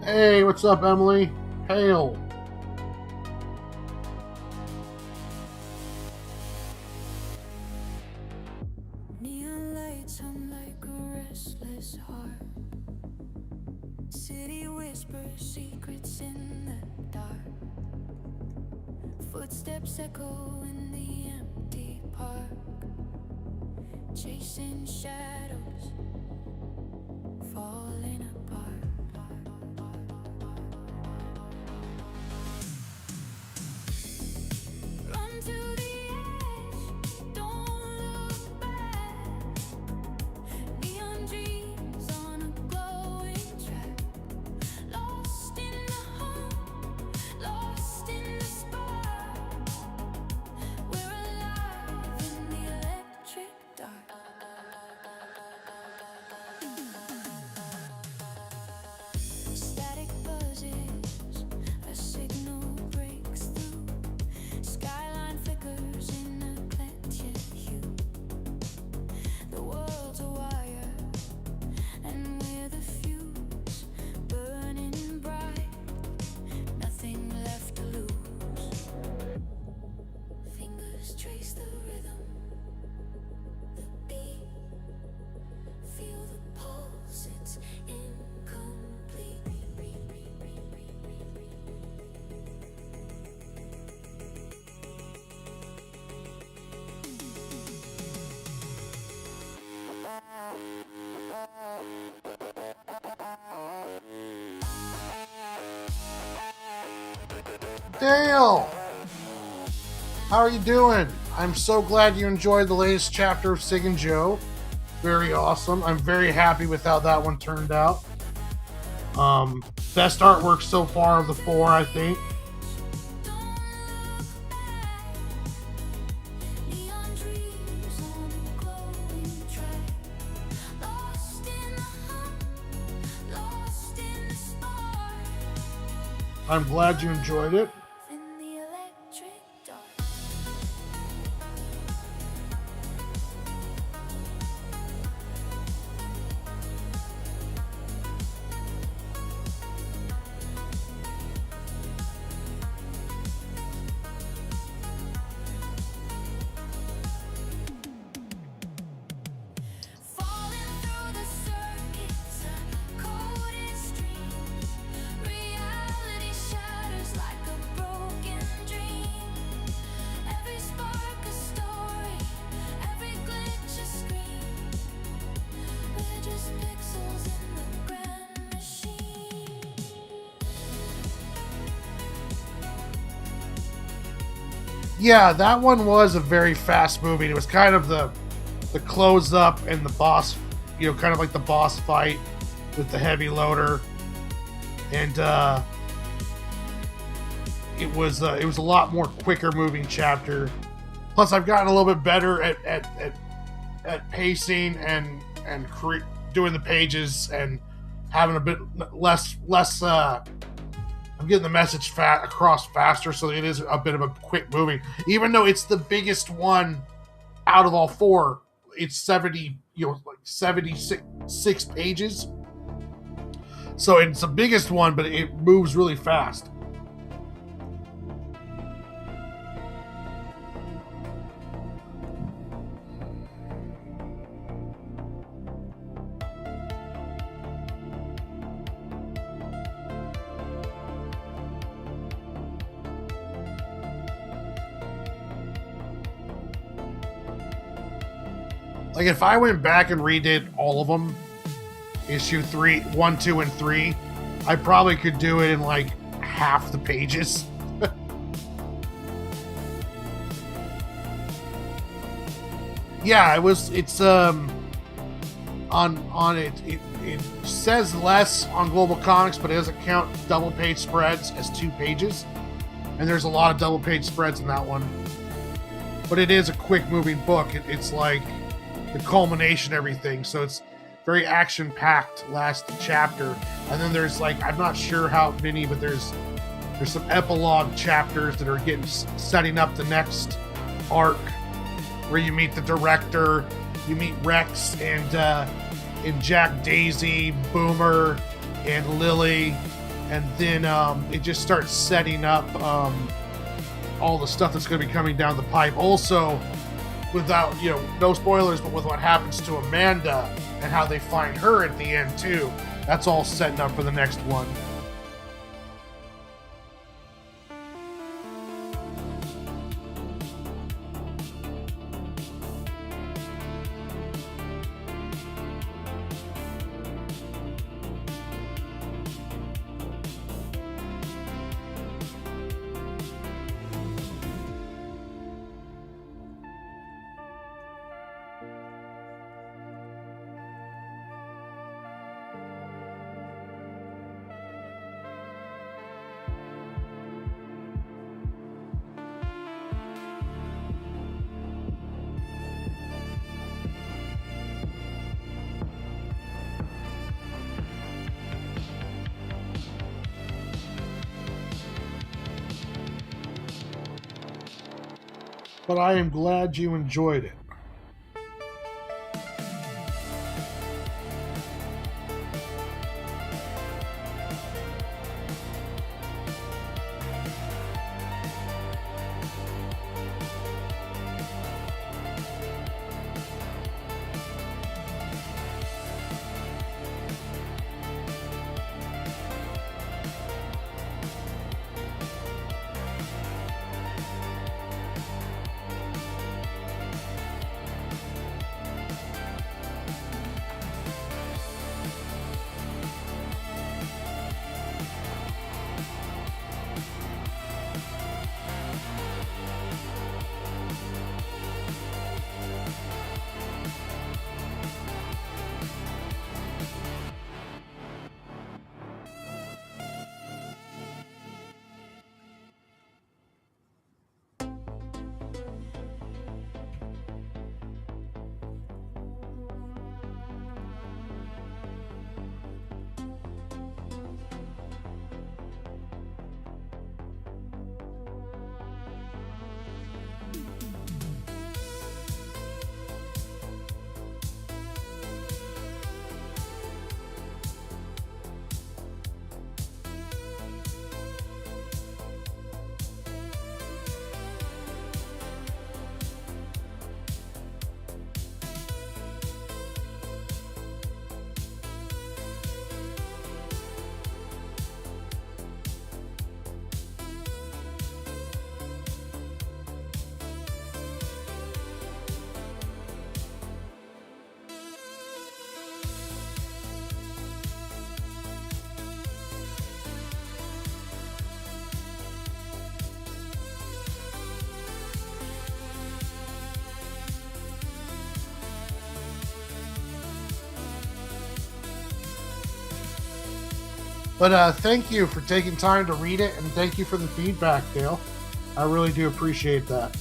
Hey, what's up, Emily? Hail. Neon lights hum like a restless heart. City whispers secrets in the dark. Footsteps echo in the empty park. Chasing shadows, falling apart. Run to the edge, don't look back. Neon dreams on a glowing track. Lost in the hum, lost in the spark. We're alive in the electric dark. Static buzzes, a signal breaks through. Skyline flickers in a glitching hue. The world's a wire, and we're the fuse burning bright. Nothing left to lose. Fingers trace the rhythm, the beat. Feel the pulse, it's incomplete. Dale! How are you doing? I'm so glad you enjoyed the latest chapter of Cig and Joe. Very awesome. I'm very happy with how that one turned out. Best artwork so far of the 4, I think. I'm glad you enjoyed it. Yeah, that one was a very fast movie. It was kind of the close up and the boss, kind of like the boss fight with the heavy loader, and it was a lot more quicker moving chapter. Plus, I've gotten a little bit better at pacing and doing the pages and having a bit less. I'm getting the message across faster, so it is a bit of a quick moving. Even though it's the biggest one out of all 4, it's 76 pages. So it's the biggest one, but it moves really fast. Like, if I went back and redid all of them, issue 3, 1, 2, and 3, I probably could do it in like half the pages. Yeah, it's on it. It says less on GlobalComix, but it doesn't count double page spreads as 2 pages. And there's a lot of double page spreads in that one. But it is a quick moving book. It's like the culmination of everything, so it's very action-packed last chapter. And then there's like, I'm not sure how many, but there's some epilogue chapters that are setting up the next arc, where you meet the director, you meet Rex and Jack Daisy, Boomer, and Lily, and then it just starts setting up all the stuff that's going to be coming down the pipe. Also, without, no spoilers, but with what happens to Amanda and how they find her at the end too. That's all setting up for the next one. But I am glad you enjoyed it. But thank you for taking time to read it, and thank you for the feedback, Dale. I really do appreciate that.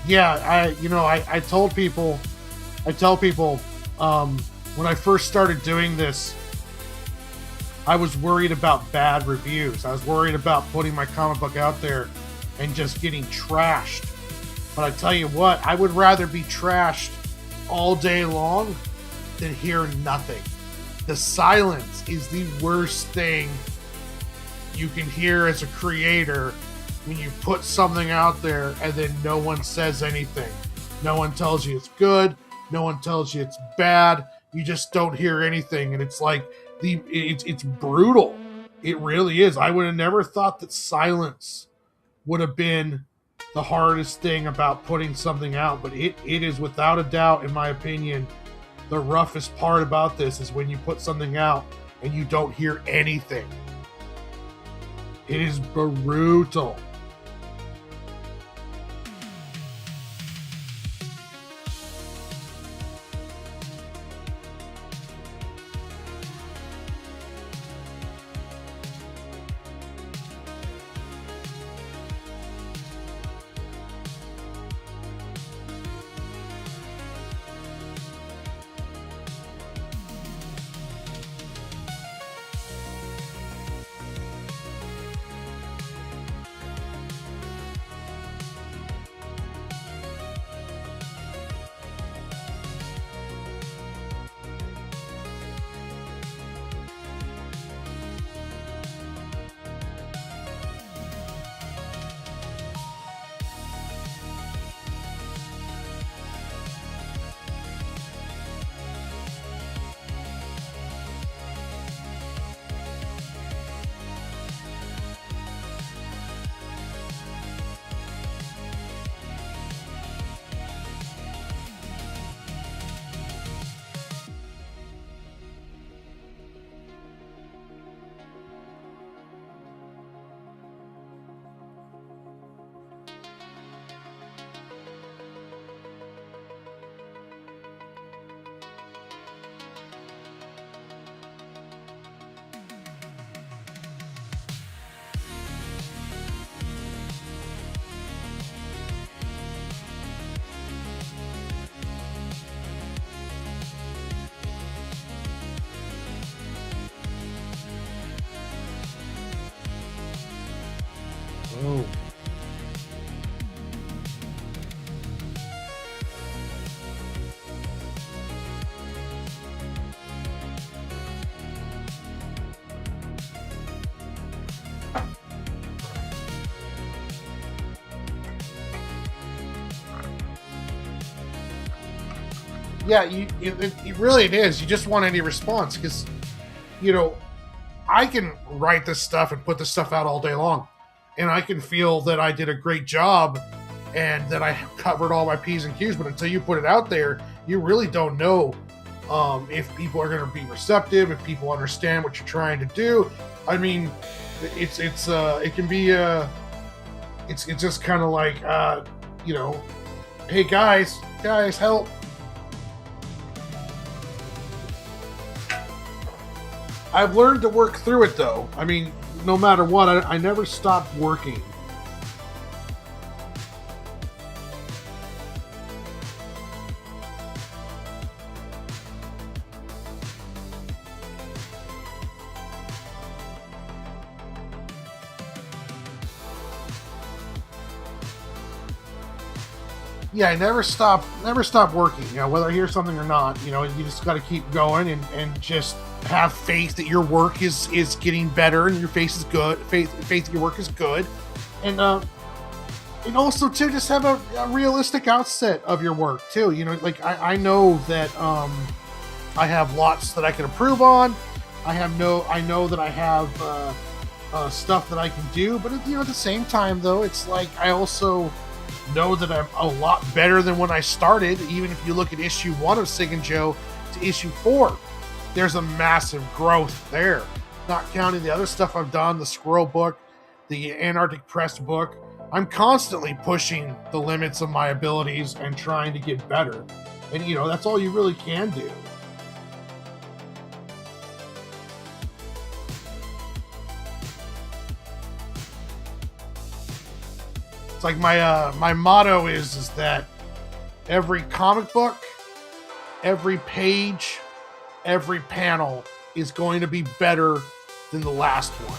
Yeah, I told people, I tell people, when I first started doing this, I was worried about bad reviews. I was worried about putting my comic book out there and just getting trashed. But I tell you what, I would rather be trashed all day long than hear nothing. The silence is the worst thing you can hear as a creator when you put something out there and then no one says anything. No one tells you it's good. No one tells you it's bad. You just don't hear anything, and it's like it's brutal. It really is. I would have never thought that silence would have been the hardest thing about putting something out, but it is without a doubt, in my opinion, the roughest part about this is when you put something out and you don't hear anything. It is brutal. Oh. Yeah, it really it is. You just want any response because, I can write this stuff and put this stuff out all day long, and I can feel that I did a great job and that I covered all my P's and Q's. But until you put it out there, you really don't know if people are going to be receptive, if people understand what you're trying to do. I mean, it can be it's just kind of like hey guys, help. I've learned to work through it, though. I mean, no matter what, I never stopped working. yeah, never stop working. You know, whether I hear something or not, you know, you just got to keep going and just have faith that your work is getting better and your face is good. Faith that your work is good, and also too, just have a realistic outset of your work too. You know, like I know that I have lots that I can improve on. I know that I have stuff that I can do, but you know, at the same time though, it's like I also know that I'm a lot better than when I started. Even if you look at issue 1 of Cig and Joe to issue 4, there's a massive growth there. Not counting the other stuff I've done, the Squirrel book, the Antarctic Press book. I'm constantly pushing the limits of my abilities and trying to get better. And you know, that's all you really can do. It's like my motto is that every comic book, every page, every panel is going to be better than the last one.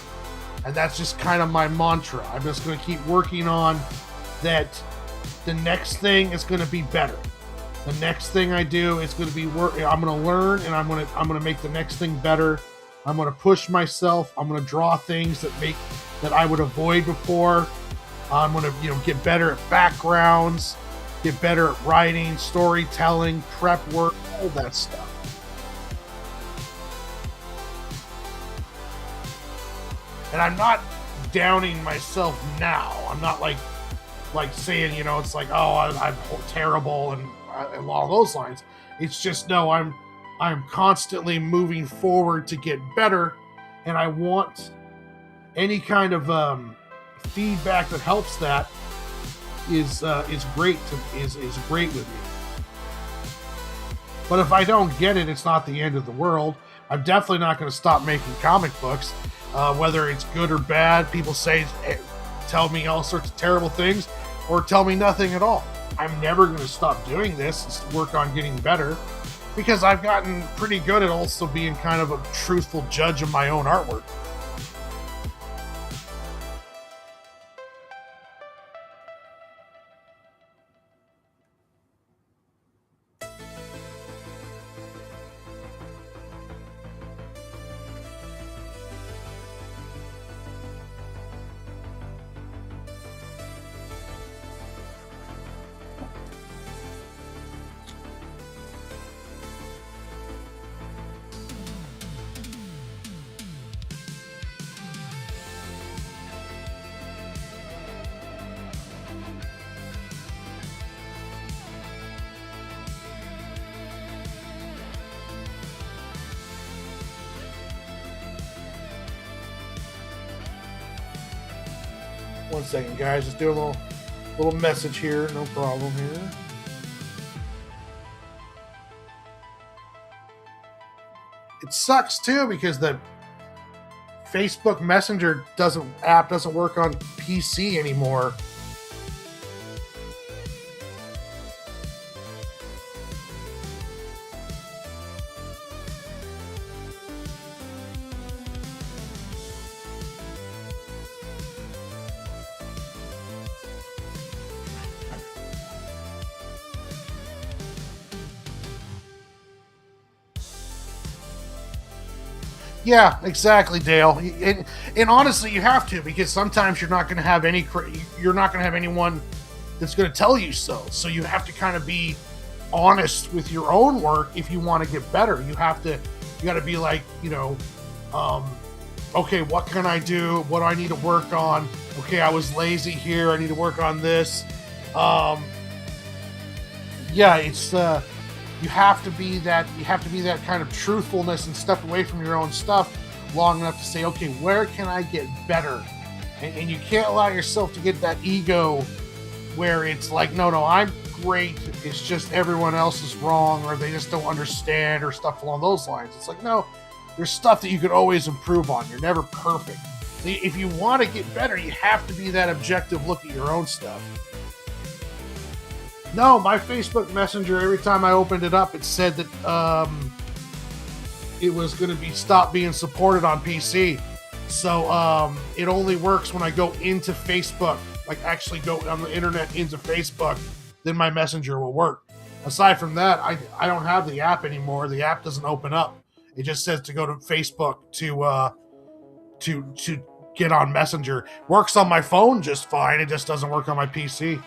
And that's just kind of my mantra. I'm just going to keep working on that. The next thing is going to be better. The next thing I do is going to be I'm going to learn, and I'm going to make the next thing better. I'm going to push myself. I'm going to draw things that I would avoid before. I'm going to, get better at backgrounds, get better at writing, storytelling, prep work, all that stuff. And I'm not downing myself now. I'm not like saying, it's like, oh, I'm terrible and along those lines. It's just, no, I'm constantly moving forward to get better, and I want any kind of feedback that helps that is great with me. But if I don't get it, it's not the end of the world. I'm definitely not going to stop making comic books, whether it's good or bad. People tell me all sorts of terrible things, or tell me nothing at all. I'm never going to stop doing this and work on getting better, because I've gotten pretty good at also being kind of a truthful judge of my own artwork. One second, guys. Just do a little message here. No problem here. It sucks too, because the Facebook Messenger app doesn't work on PC anymore. Yeah, exactly, Dale. And honestly, you have to, because sometimes you're not going to have anyone that's going to tell you so. So you have to kind of be honest with your own work if you want to get better. You got to be like, okay, what can I do? What do I need to work on? Okay, I was lazy here. I need to work on this. It's you have to be that kind of truthfulness and step away from your own stuff long enough to say, okay, where can I get better? And you can't allow yourself to get that ego where it's like, no, I'm great. It's just everyone else is wrong, or they just don't understand, or stuff along those lines. It's like, no, there's stuff that you could always improve on. You're never perfect. If you want to get better, you have to be that objective look at your own stuff. No, my Facebook Messenger, every time I opened it up, it said that it was going to stop being supported on PC. So it only works when I go into Facebook, like actually go on the internet into Facebook then my messenger will work. Aside from that, I don't have the app anymore. The app doesn't open up. It just says to go to Facebook to get on Messenger. Works on my phone just fine. It just doesn't work on my PC.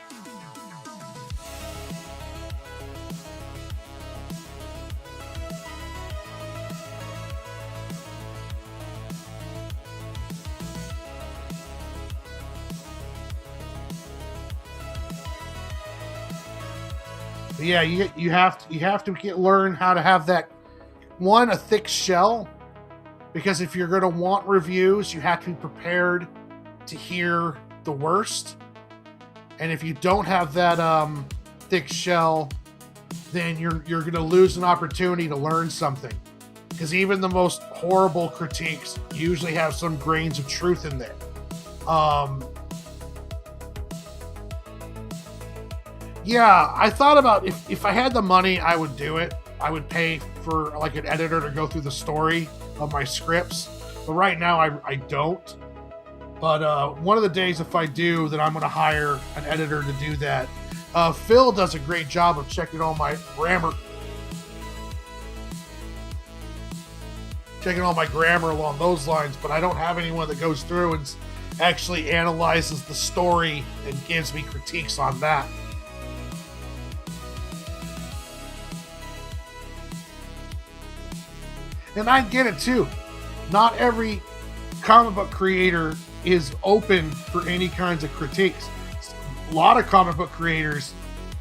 But yeah, you have to learn how to have that a thick shell, because if you're going to want reviews, you have to be prepared to hear the worst. And if you don't have that thick shell, then you're going to lose an opportunity to learn something. Because even the most horrible critiques usually have some grains of truth in there. Yeah, I thought about if I had the money, I would do it. I would pay for like an editor to go through the story of my scripts. But right now, I don't. But one of the days, if I do, then I'm going to hire an editor to do that. Phil does a great job of checking all my grammar. Checking all my grammar along those lines, but I don't have anyone that goes through and actually analyzes the story and gives me critiques on that. And I get it too. Not every comic book creator is open for any kinds of critiques. A lot of comic book creators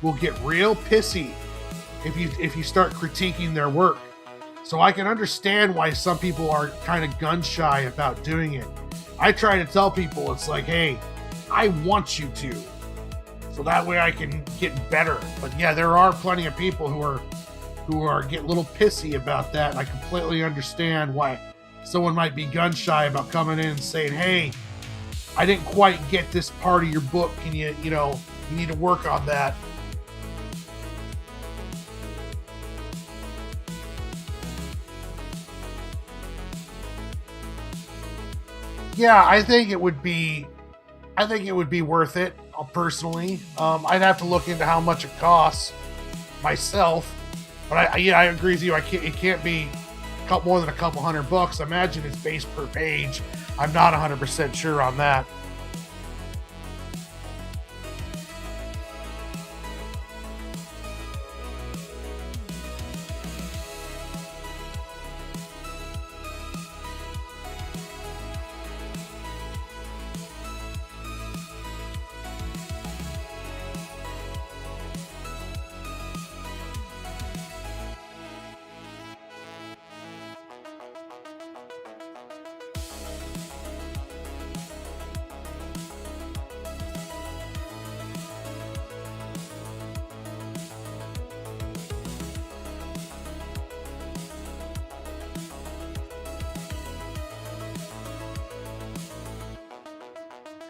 will get real pissy if you start critiquing their work. So I can understand why some people are kind of gun shy about doing it. I try to tell people, it's like, hey, I want you to, so that way I can get better. But yeah, there are plenty of people who are getting a little pissy about that. And I completely understand why someone might be gun shy about coming in and saying, hey, I didn't quite get this part of your book. Can you need to work on that. Yeah, I think it would be worth it, personally. I'd have to look into how much it costs myself. But I agree with you. It can't be more than a couple $100. Imagine it's based per page. I'm not 100% sure on that.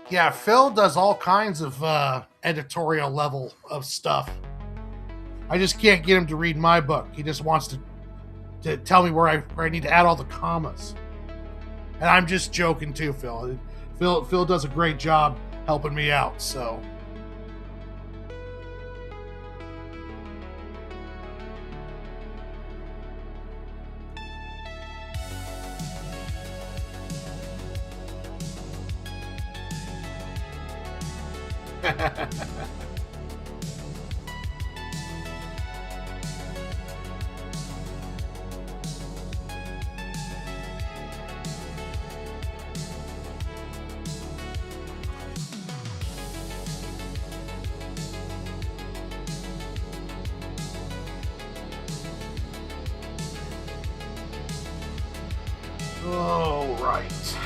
Yeah, Phil does all kinds of editorial level of stuff. I just can't get him to read my book. He just wants to tell me where I need to add all the commas. And I'm just joking too, Phil. Phil does a great job helping me out, so. All right.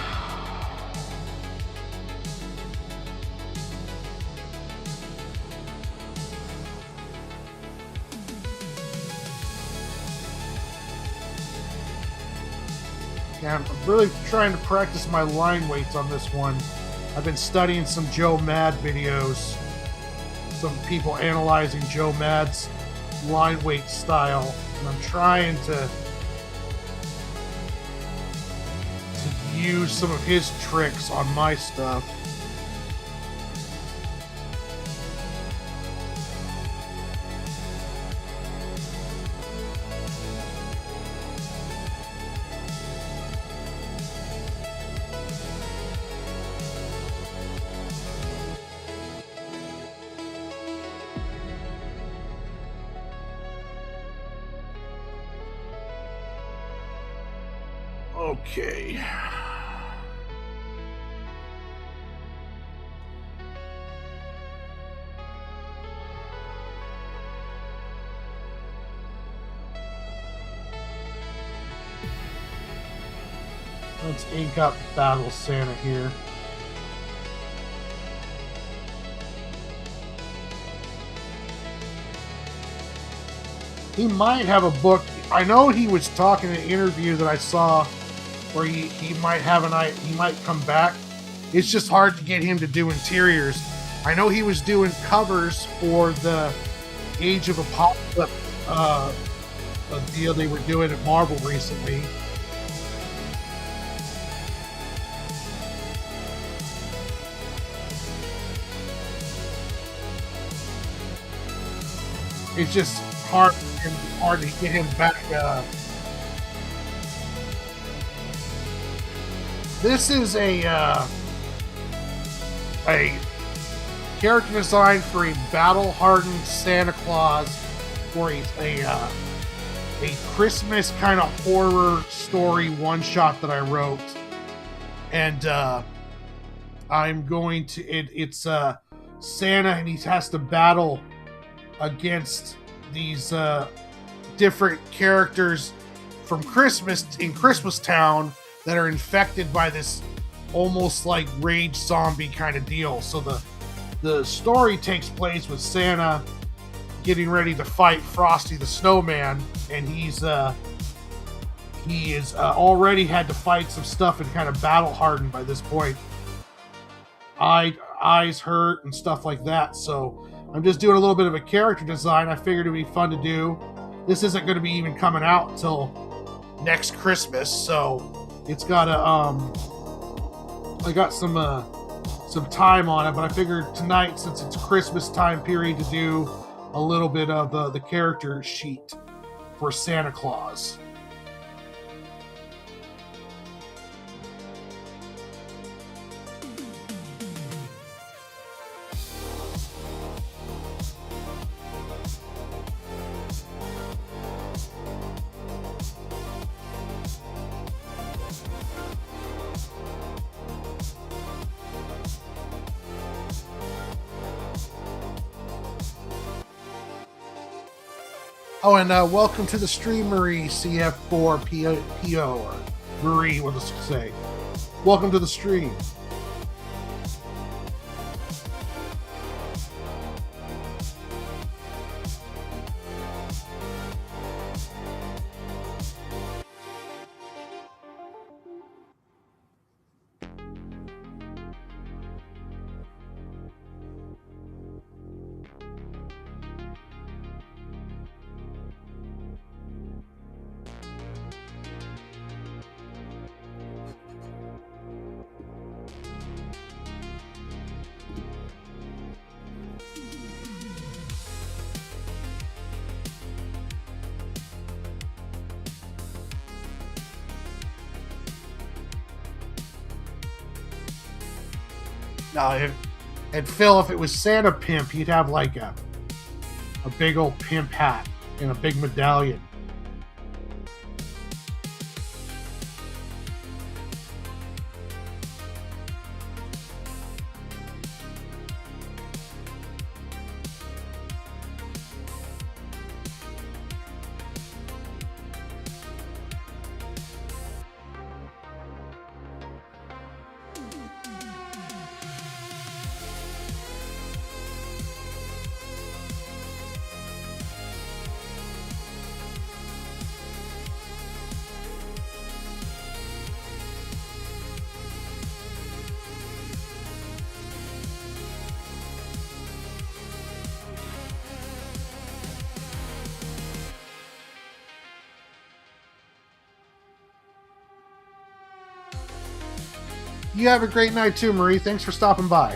Yeah, I'm really trying to practice my line weights on this one. I've been studying some Joe Mad videos. Some people analyzing Joe Mad's line weight style. And I'm trying to use some of his tricks on my stuff. Okay. Let's ink up Battle Santa here. He might have a book. I know he was talking in an interview that I saw where he might have he might come back. It's just hard to get him to do interiors. I know he was doing covers for the Age of Apocalypse a deal they were doing at Marvel recently. It's just hard to get him back. This is a character design for a battle-hardened Santa Claus for a Christmas kind of horror story one-shot that I wrote, and I'm going to. It's Santa, and he has to battle against these different characters from Christmas Town that are infected by this almost like rage zombie kind of deal. So the story takes place with Santa getting ready to fight Frosty the Snowman, and he is already had to fight some stuff and kind of battle hardened by this point. Eyes hurt and stuff like that. So I'm just doing a little bit of a character design. I figured it'd be fun to do. This isn't going to be even coming out until next Christmas, so it's got I got some time on it, but I figured tonight, since it's Christmas time period, to do a little bit of the character sheet for Santa Claus. Oh, and welcome to the stream, Marie CF4PO, or Marie, what does it say? Welcome to the stream. And Phil, if it was Santa Pimp, he'd have like a big old pimp hat and a big medallion. You have a great night too, Marie. Thanks for stopping by.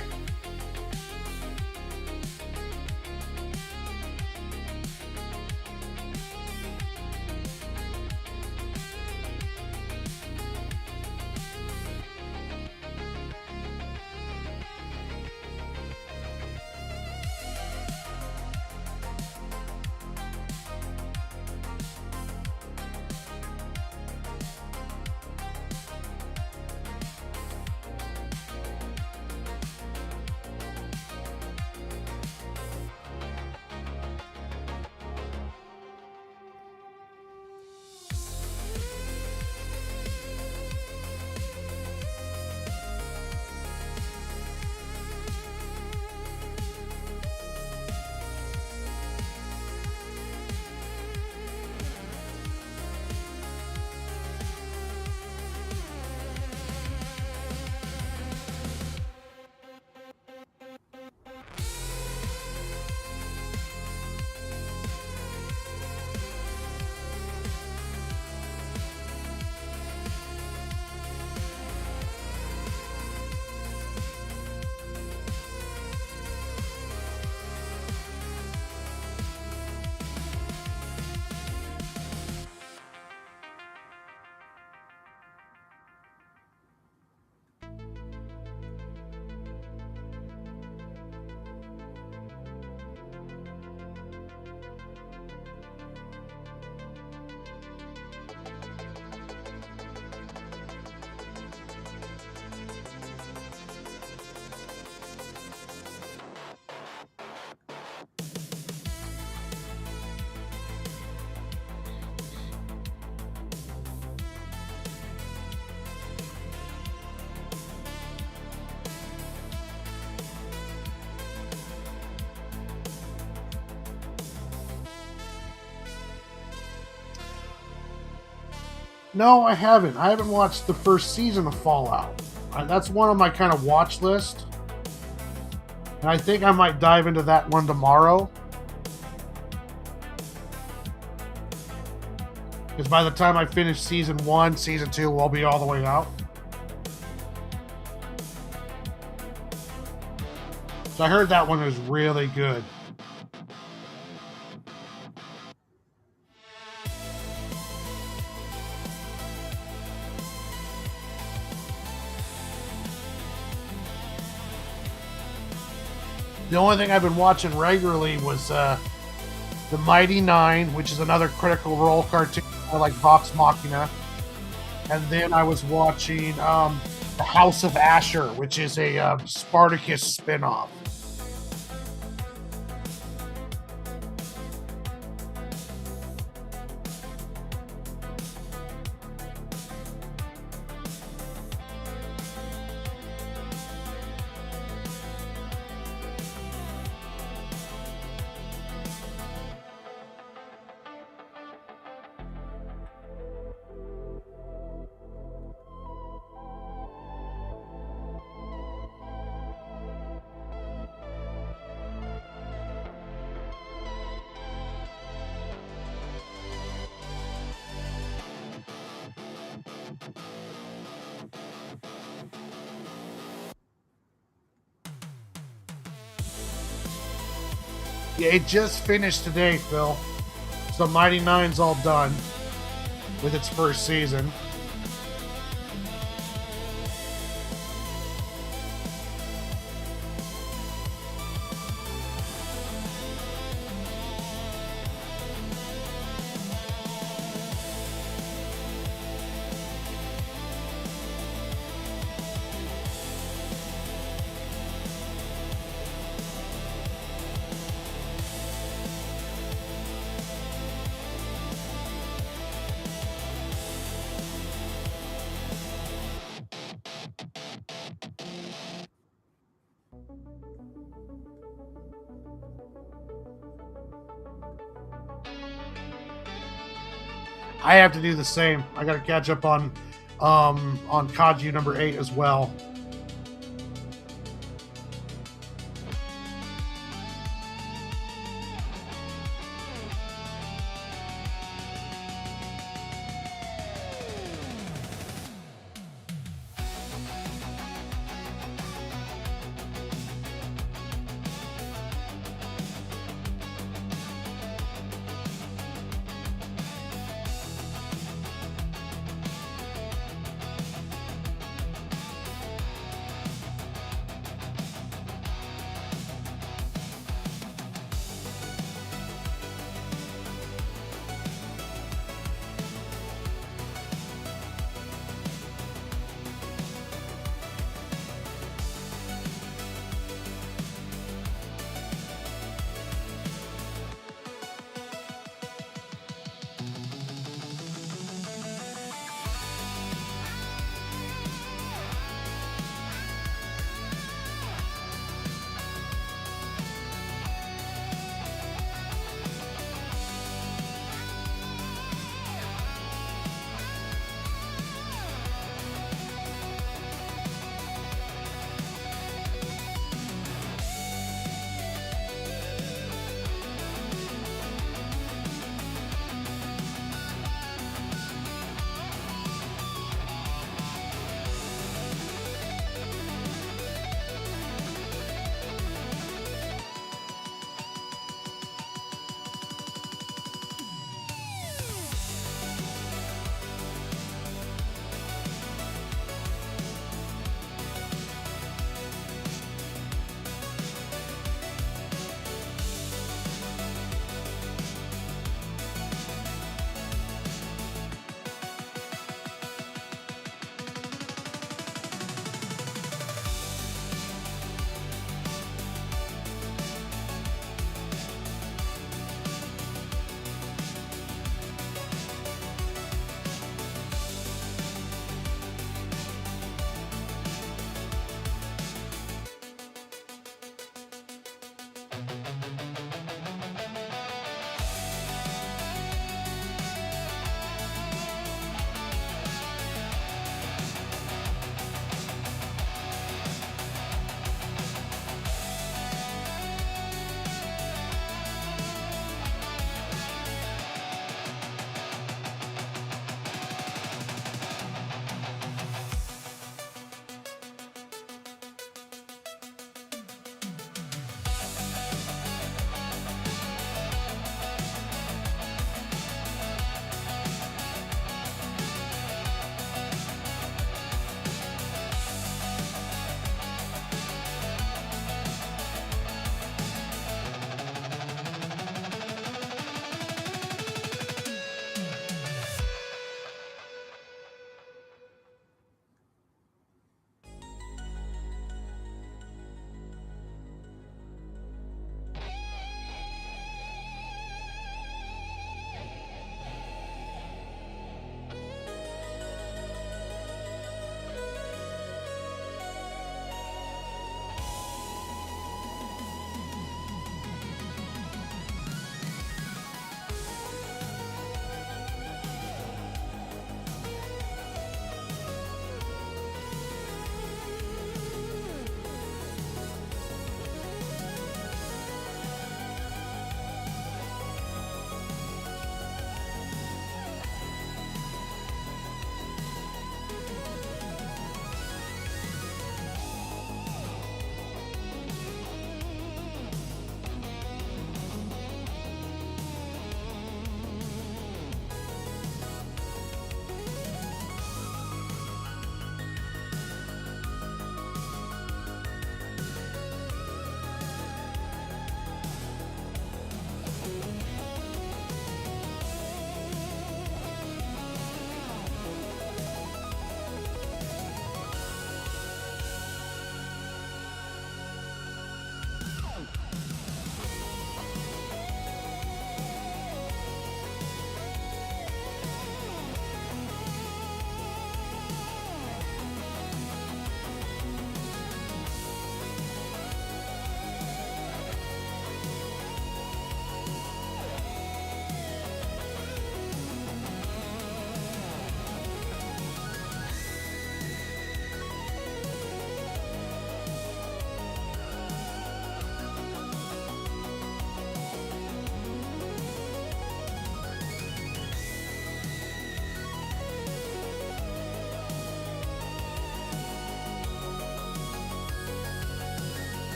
No, I haven't. I haven't watched the first season of Fallout. That's one on my kind of watch list. And I think I might dive into that one tomorrow. Because by the time I finish season 1, season 2 will be all the way out. So I heard that one is really good. The only thing I've been watching regularly was The Mighty Nine, which is another Critical Role cartoon. I like Vox Machina. And then I was watching The House of Asher, which is a Spartacus spinoff. Yeah, it just finished today, Phil. So Mighty Nine's all done with its first season. I have to do the same. I got to catch up on Kaiju number 8 as well.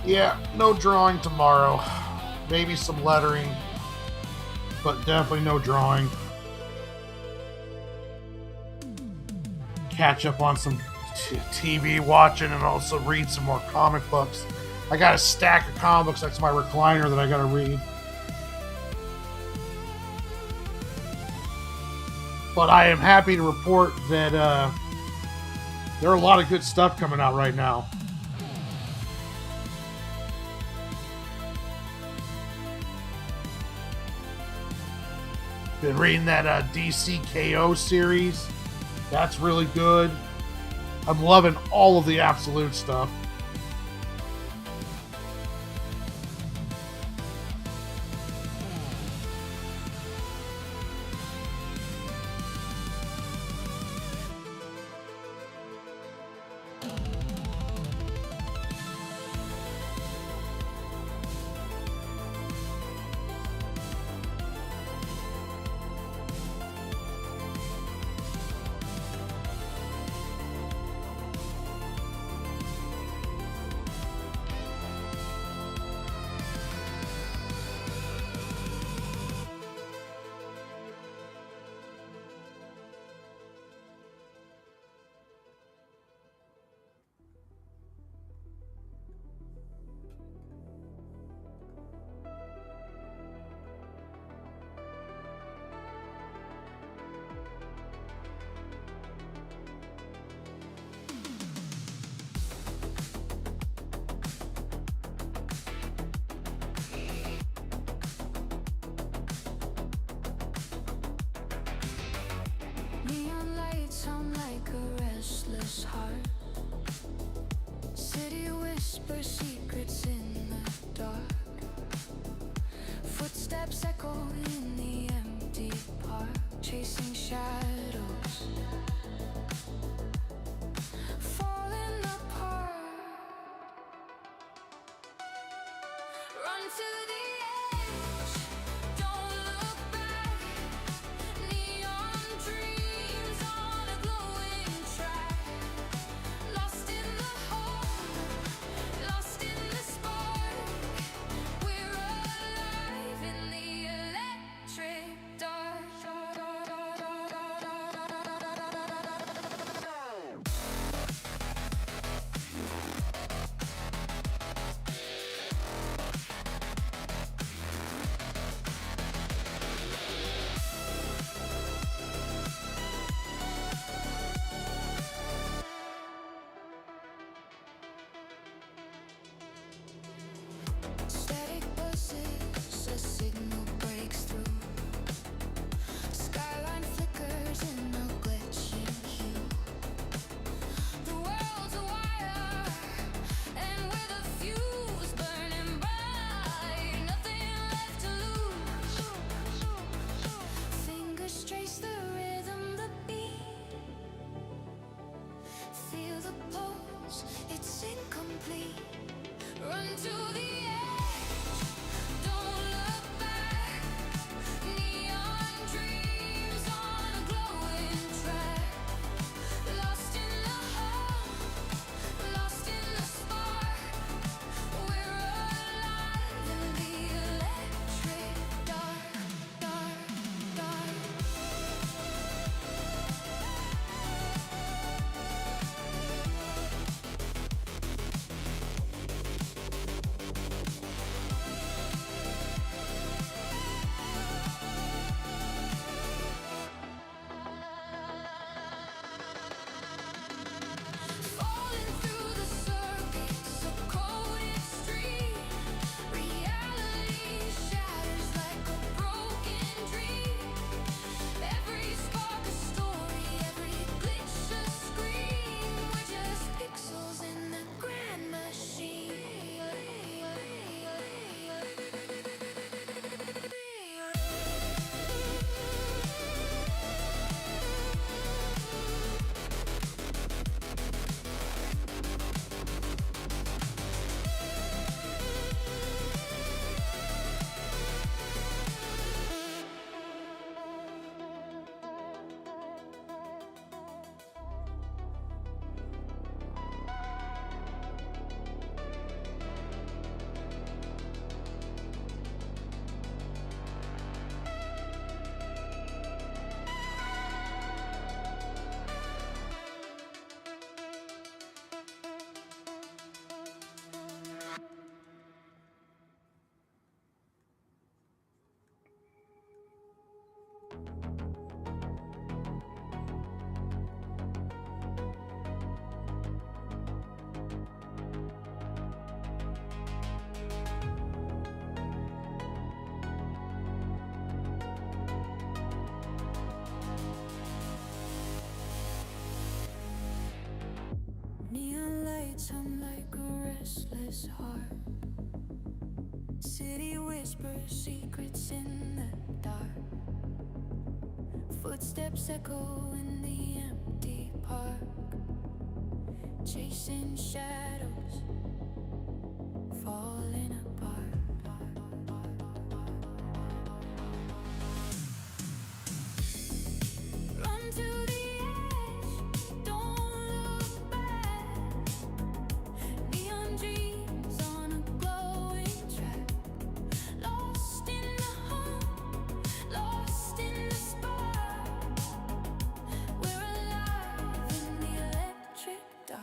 Yeah, no drawing tomorrow. Maybe some lettering, but definitely no drawing. Catch up on some TV watching and also read some more comic books. I got a stack of comic books next to my recliner that I gotta read. But I am happy to report that there are a lot of good stuff coming out right now. Been reading that DC KO series. That's really good. I'm loving all of the Absolute stuff. Neon lights sound like a restless heart. City whispers secrets in the dark. Footsteps echo in the empty park, chasing shadows, falling apart. Run to the edge, don't look back. Neon dreams on a glowing track. Lost in the hope, lost in the spark. We're alive in the electric dark. Static buzzes, a signal breaks through. Skyline flickers in a glitching hue. The world's a wire, and with a fuse burning bright, nothing left to lose. Fingers trace the rhythm, the beat. Feel the pulse, it's incomplete. Run to the edge. Streetlights hum like a restless heart. City whispers secrets in the dark. Footsteps echo in the empty park. Chasing shadows, falling apart. Run to the edge, don't look back. Neon dreams on a glowing track. Lost in the hum, lost in the spark. We're alive in the electric dark.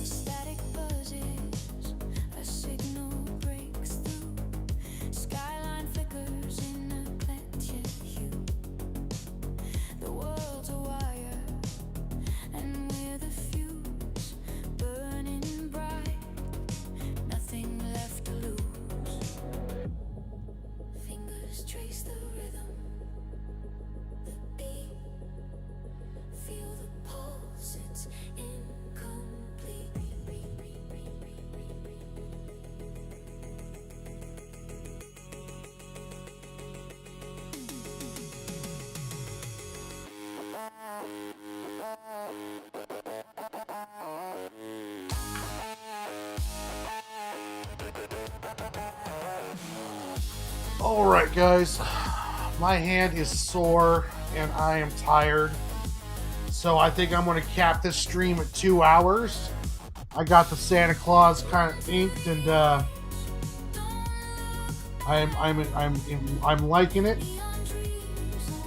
Static buzzes, a signal breaks through. Skyline flickers in a clenched hue. The world's a wire, and we're the fuse, burning bright, nothing left to lose. Fingers trace the rhythm, the beat, feel the pulse, it's incomplete. All right, guys. My hand is sore and I am tired. So I think I'm going to cap this stream at 2 hours. I got the Santa Claus kind of inked, and I'm liking it.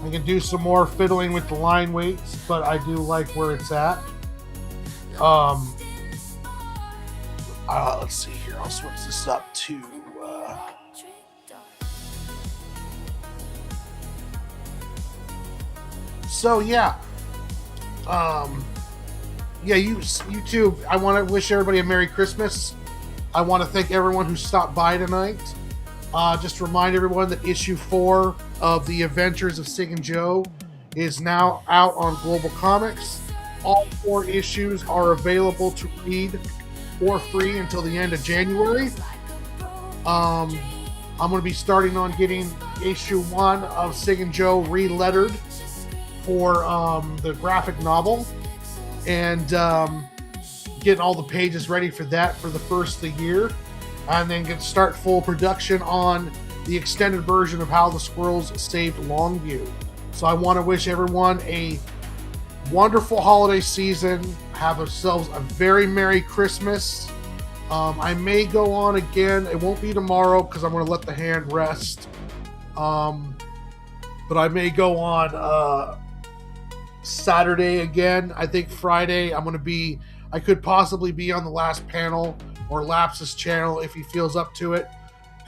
I can do some more fiddling with the line weights, but I do like where it's at. Let's see here. I'll switch this up to. So yeah. YouTube, I want to wish everybody a Merry Christmas. I want to thank everyone who stopped by tonight. Just remind everyone that issue 4 of The Adventures of Cig and Joe is now out on GlobalComix. All 4 issues are available to read for free until the end of January. I'm going to be starting on getting issue 1 of Cig and Joe re-lettered for the graphic novel, and getting all the pages ready for that for the first of the year, and then start full production on the extended version of How the Squirrels Saved Longview. So I want to wish everyone a wonderful holiday season. Have yourselves a very Merry Christmas. I may go on again. It won't be tomorrow because I'm going to let the hand rest. But I may go on Saturday again. I think Friday I could possibly be on the last panel or Laps's channel if he feels up to it.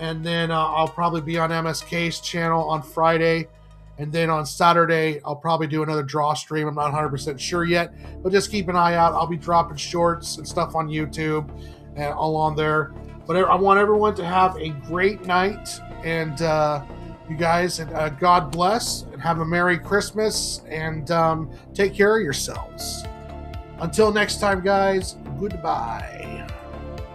And then I'll probably be on MSK's channel on Friday. And then on Saturday, I'll probably do another draw stream. I'm not 100% sure yet, but just keep an eye out. I'll be dropping shorts and stuff on YouTube and all on there. But I want everyone to have a great night, and you guys, and God bless, and have a Merry Christmas, and take care of yourselves. Until next time, guys, goodbye.